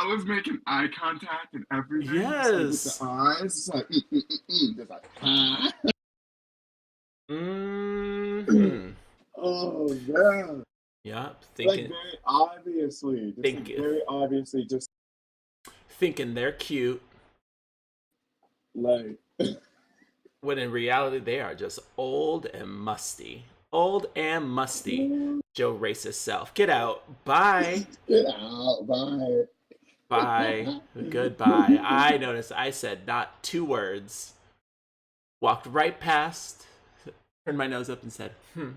was making eye contact and everything. Yes. With the eyes, just like, just like, huh? Mm-hmm. Oh man. Yep. Like very obviously, just thinking they're cute, like when in reality they are just old and musty. Old and musty. Joe racist self. Get out. Bye. get out, bye. Bye. Goodbye. I noticed I said not two words. Walked right past, turned my nose up and said, hmm.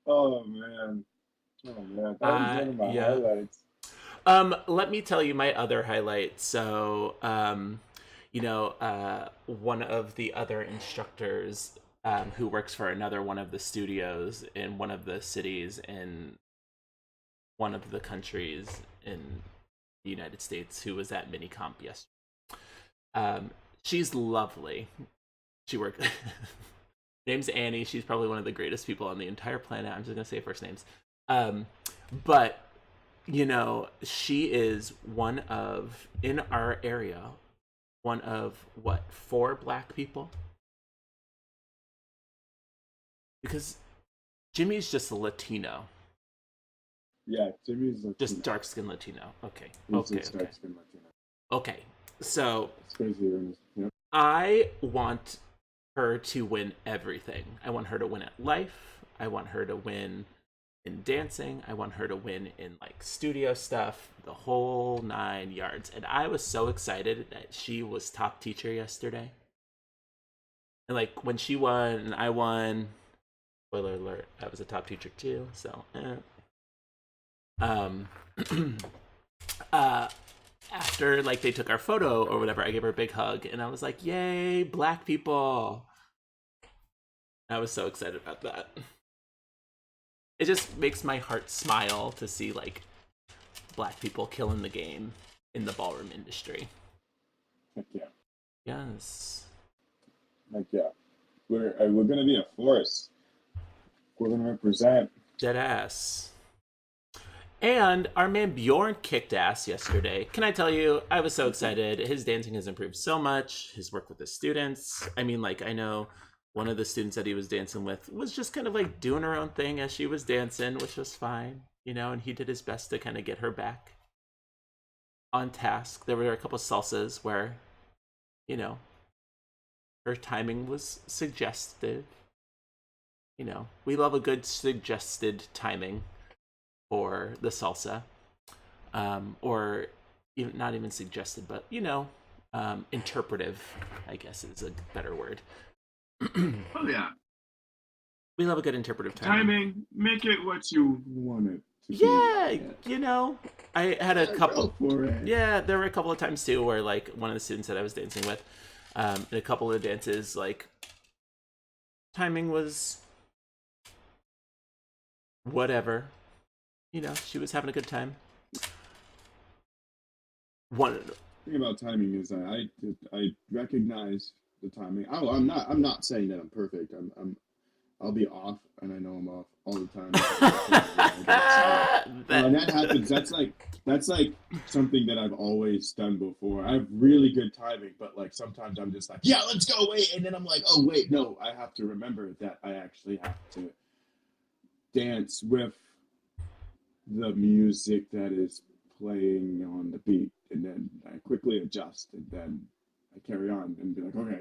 Oh man. That was one of my Yeah. highlights. Let me tell you my other highlight. So, you know, one of the other instructors who works for another one of the studios in one of the cities in one of the countries in the United States, who was at Minicomp yesterday. She's lovely. She worked. Name's Annie. She's probably one of the greatest people on the entire planet. I'm just gonna say first names. But you know, she is one of, in our area, one of what, 4 black people? Because Jimmy's just a Latino. Yeah, Jimmy's Latino. Just dark skinned Latino. Okay. He's Okay. just dark-skinned Latino. Okay. So It's crazy. Yep. I want her to win everything. I want her to win at life. I want her to win in dancing. I want her to win in like studio stuff, the whole 9 yards. And I was so excited that she was top teacher yesterday. And like when she won and I won, spoiler alert, I was a top teacher too. So, after like they took our photo or whatever, I gave her a big hug and I was like, "Yay, Black people!" I was so excited about that. It just makes my heart smile to see like Black people killing the game in the ballroom industry. Heck yeah. Yes. Heck yeah. We're gonna be a force. We're gonna represent. Dead ass. And our man Bjorn kicked ass yesterday. Can I tell you, I was so excited. His dancing has improved so much. His work with the students. I mean, like, I know one of the students that he was dancing with was just kind of like doing her own thing as she was dancing, which was fine, you know, and he did his best to kind of get her back on task. There were a couple salsas where, you know, her timing was suggestive. You know, we love a good suggested timing for the salsa. Or even, not even suggested, but, you know, interpretive, I guess is a better word. Oh yeah. We love a good interpretive timing. Timing, make it what you Want it to Yeah, be. you know, I had a couple. Go for it. Yeah, there were a couple of times too where like one of the students that I was dancing with, in a couple of dances, like timing was whatever. You know, she was having a good time. One. The thing about timing is I recognize the timing. Oh, I'm not saying that I'm perfect. I'll be off, and I know I'm off all the time. And that happens. That's like something that I've always done before. I have really good timing, but like sometimes I'm just like, yeah, let's go, wait, and then I'm like, oh wait, no, I have to remember that I actually have to dance with the music that is playing on the beat, and then I quickly adjust, and then I carry on and be like, okay,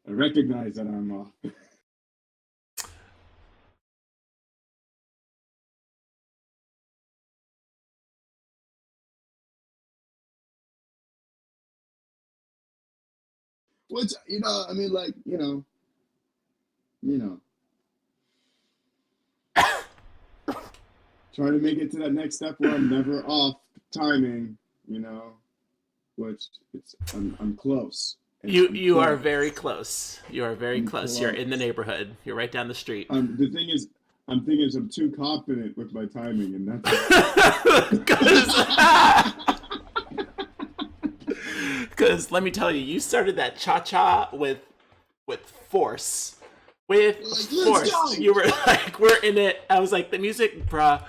I recognize that I'm off. Which, I mean, like, trying to make it to that next step where I'm never off timing, which I'm close. You are very close. You are very close. You're in the neighborhood. You're right down the street. The thing is, I'm too confident with my timing, and that's because let me tell you, you started that cha-cha with force. With force. Go! You were like, we're in it. I was like, the music, bruh.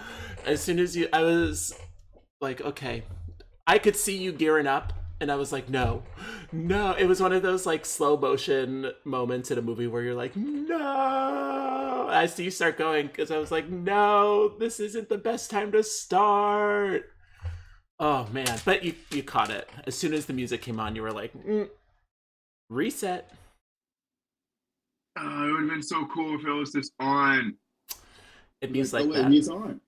As soon as I was like, okay. I could see you gearing up, and I was like, no. It was one of those like slow motion moments in a movie where you're like, no. I see you start going because I was like, no, this isn't the best time to start. Oh man, but you caught it. As soon as the music came on, you were like, reset. it would have been so cool if it was just on. It means like wait, that. He's on.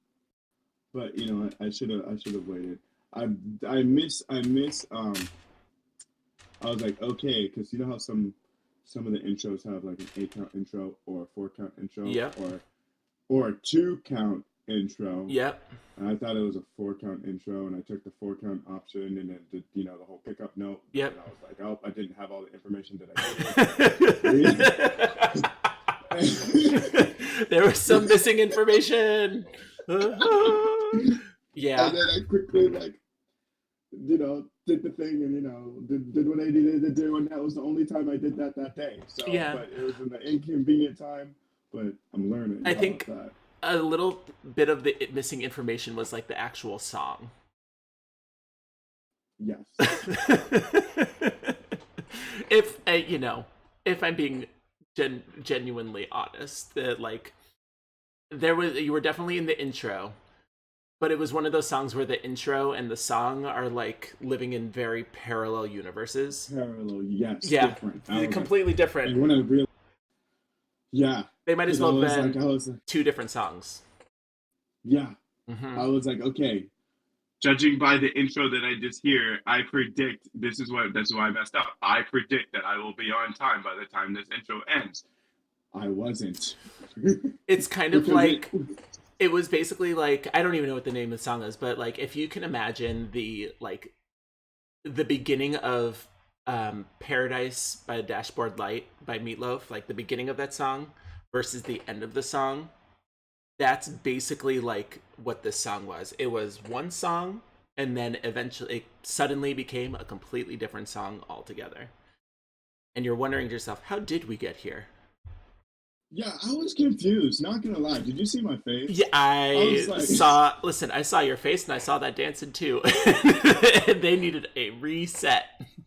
But I should have waited. I miss I was like, okay, because you know how some of the intros have like an 8-count intro or a 4-count intro, Yep. or a 2-count intro. Yep. And I thought it was a 4-count intro, and I took the 4-count option, and then did the whole pickup note. Yep. And I was like, oh, I didn't have all the information that I needed. There was some missing information. Yeah. And then I quickly did the thing, and did what I needed to do, and that was the only time I did that day. So Yeah. But it was an inconvenient time, but I'm learning. I think that. a little bit of the missing information was like the actual song. Yes. If if I'm being genuinely honest, that like you were definitely in the intro, But it was one of those songs where the intro and the song are like living in very parallel universes. Parallel, yes, Yeah, different. completely different. And when I realized, yeah, They might as well have been I was like, two different songs. yeah, Mm-hmm. I was like, okay. Judging by the intro that I just hear, I predict that's why I messed up. I predict that I will be on time by the time this intro ends. I wasn't. It's kind of Because like it was basically like, I don't even know what the name of the song is, but like if you can imagine the beginning of Paradise by Dashboard Light by Meatloaf, like the beginning of that song versus the end of the song, that's basically like what this song was. It was one song, and then eventually it suddenly became a completely different song altogether. And you're wondering to yourself, how did we get here? Yeah, I was confused. Not gonna lie. Did you see my face? Yeah, I was like... saw. Listen, I saw your face, and I saw that dancing too. And they needed a reset.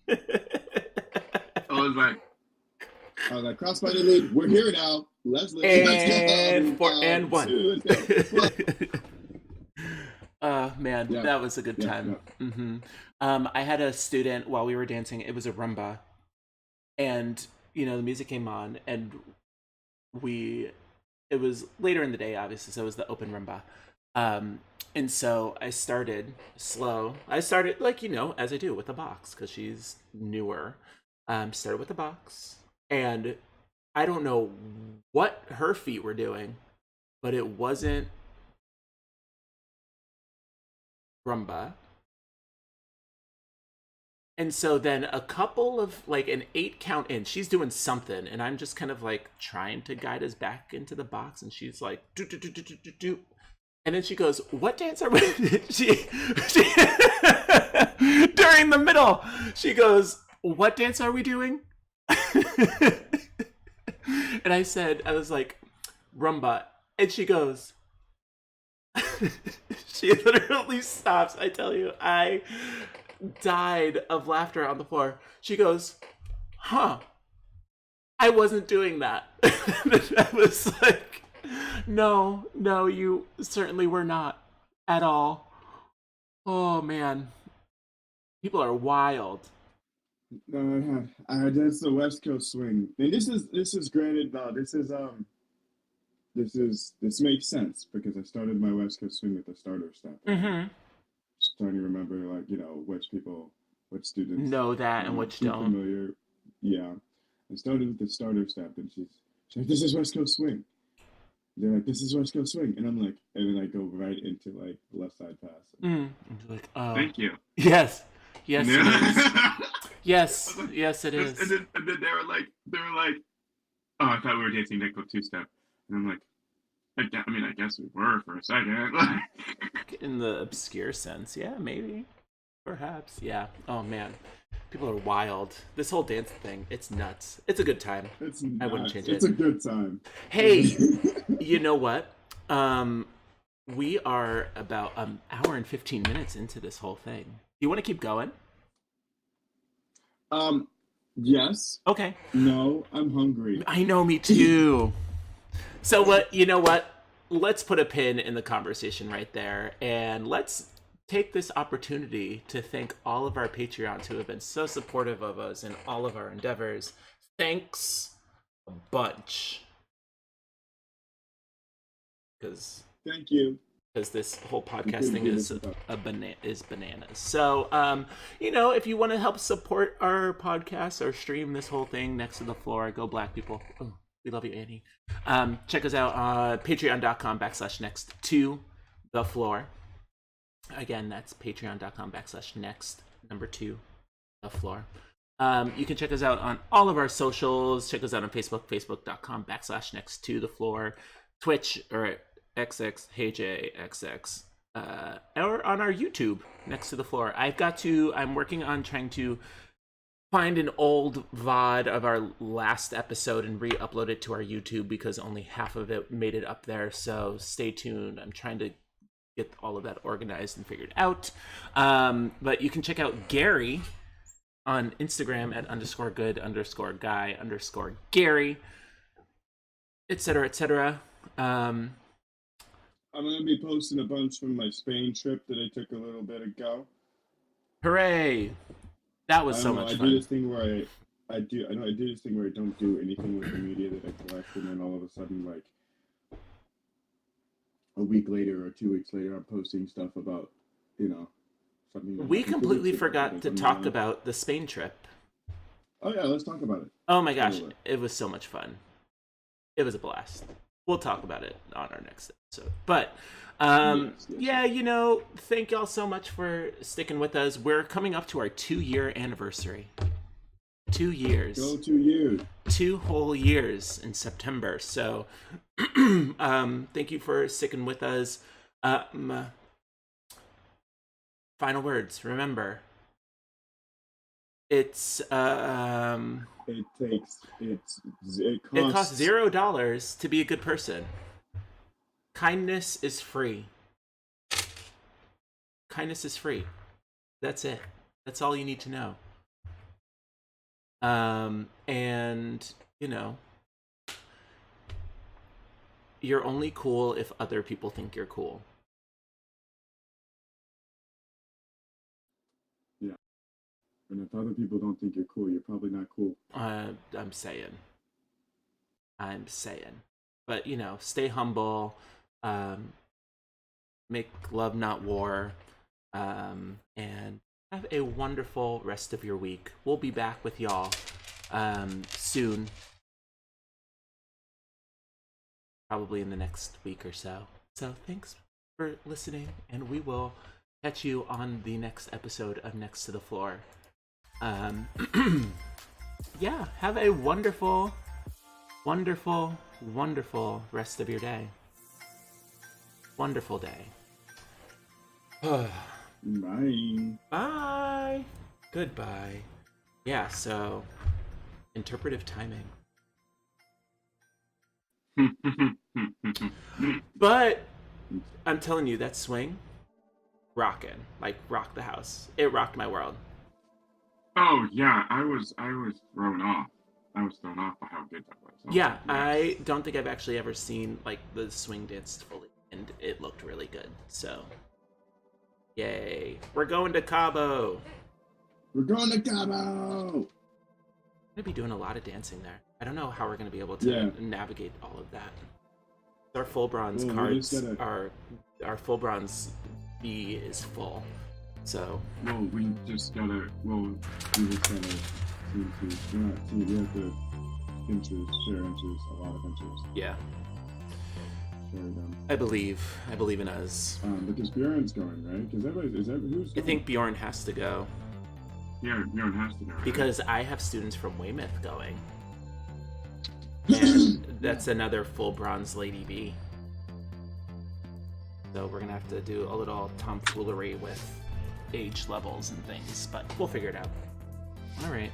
I was like, crossbody lead. We're here now. Let's go. And one. Man, Yeah. that was a good time. Yeah. Mm-hmm. I had a student while we were dancing. It was a rumba, and the music came on, and it was later in the day, obviously, so it was the open rumba. And so I started slow. I started as I do with the box, because she's newer. Started with the box, and I don't know what her feet were doing, but it wasn't rumba. And so then a couple of an 8 count in, she's doing something, and I'm just kind of trying to guide us back into the box, and she's like do do do do do do do, and then she goes, "What dance are we?" she during the middle, she goes, "What dance are we doing?" And I was like, "Rumba," and she goes. She literally stops. I tell you, I died of laughter on the floor. She goes, "Huh, I wasn't doing that." I was like, no, you certainly were not at all. Oh man, people are wild. No, I that's the West Coast swing, and this is granted. This makes sense because I started my West Coast swing with the starter step. Mm-hmm. Just trying to remember, which students know that and which don't. Familiar. Yeah, I started with the starter step, and she's like, "This is West Coast swing." They're like, "This is West Coast swing," and I'm like, and then I go right into the left side pass. Thank you. Yes, it is. Yes, it is. And then they were like, "Oh, I thought we were dancing Nickel 2-step," and I'm like, I guess we were for a second. In the obscure sense, yeah, maybe, perhaps, yeah. Oh man, people are wild. This whole dance thing, it's nuts. It's a good time. I wouldn't change it. It's a good time. Hey, you know what? We are about an hour and 15 minutes into this whole thing. Do you want to keep going? Yes. Okay. No, I'm hungry. I know, me too. So you know what? Let's put a pin in the conversation right there, and let's take this opportunity to thank all of our Patreons who have been so supportive of us in all of our endeavors. Thanks a bunch. Thank you. Because this whole podcast thing is bananas. So, if you want to help support our podcast or stream this whole thing next to the floor, go Black people. Oh, we love you, Annie. Check us out on patreon.com/next to the floor. Again, that's patreon.com/next #2 the floor. You can check us out on all of our socials. Check us out on Facebook, facebook.com/next to the floor, Twitch or XX HeyJXX, or on our YouTube, Next to the Floor. I'm working on trying to find an old VOD of our last episode and re-upload it to our YouTube because only half of it made it up there, so stay tuned. I'm trying to get all of that organized and figured out. But you can check out Gary on Instagram at _good_guy_Gary, etc., etc. I'm gonna be posting a bunch from my Spain trip that I took a little bit ago. Hooray! That was I so don't know. much I do fun. this thing where I do. I know I do this thing where I don't do anything with the media that I collect, and then all of a sudden, like a week later or 2 weeks later, I'm posting stuff about, you know, something that We happened 2 weeks completely ago. But forgot it's to on talk the. about the Spain trip. Oh yeah, let's talk about it. Oh my Let's go gosh, with it. it was so much fun. It was a blast. We'll talk about it on our next episode. But Yes, yeah, you know, thank y'all so much for sticking with us. We're coming up to our 2-year anniversary. 2 years. Go 2 years. 2 whole years in September. So thank you for sticking with us. Final words. Remember, it's It takes. It costs costs. $0 to be a good person. Kindness is free. Kindness is free. That's it. That's all you need to know. And you know, you're only cool if other people think you're cool. Yeah. And if other people don't think you're cool, you're probably not cool. I'm saying. But you know, stay humble. Make love not war. And have a wonderful rest of your week. We'll be back with y'all soon. Probably in the next week or so. So thanks for listening, and we will catch you on the next episode of Next to the Floor. Yeah, have a wonderful, wonderful, wonderful rest of your day. Wonderful day. Bye. Bye. Goodbye. Yeah, so interpretive timing. But I'm telling you, that swing, rockin'. Like, rocked the house. It rocked my world. Oh yeah, I was thrown off. I was thrown off by how good that was. Yeah, Yes. I don't think I've actually ever seen, like, the swing danced fully, and it looked really good. So, yay. We're going to Cabo. We're going to Cabo. I'm going to be doing a lot of dancing there. I don't know how we're going to be able to navigate all of that. Our full bronze cards our full bronze B is full. So We just gotta see to. We have to share inches, a lot of inches. yeah, Share them. I believe in us. Because Bjorn's going, right? Because who's going? I think Bjorn has to go Yeah, Bjorn has to go. Right? because I have students from Weymouth going, and that's another full bronze Lady B. So we're gonna have to do a little tomfoolery with age levels and things, but we'll figure it out. All right.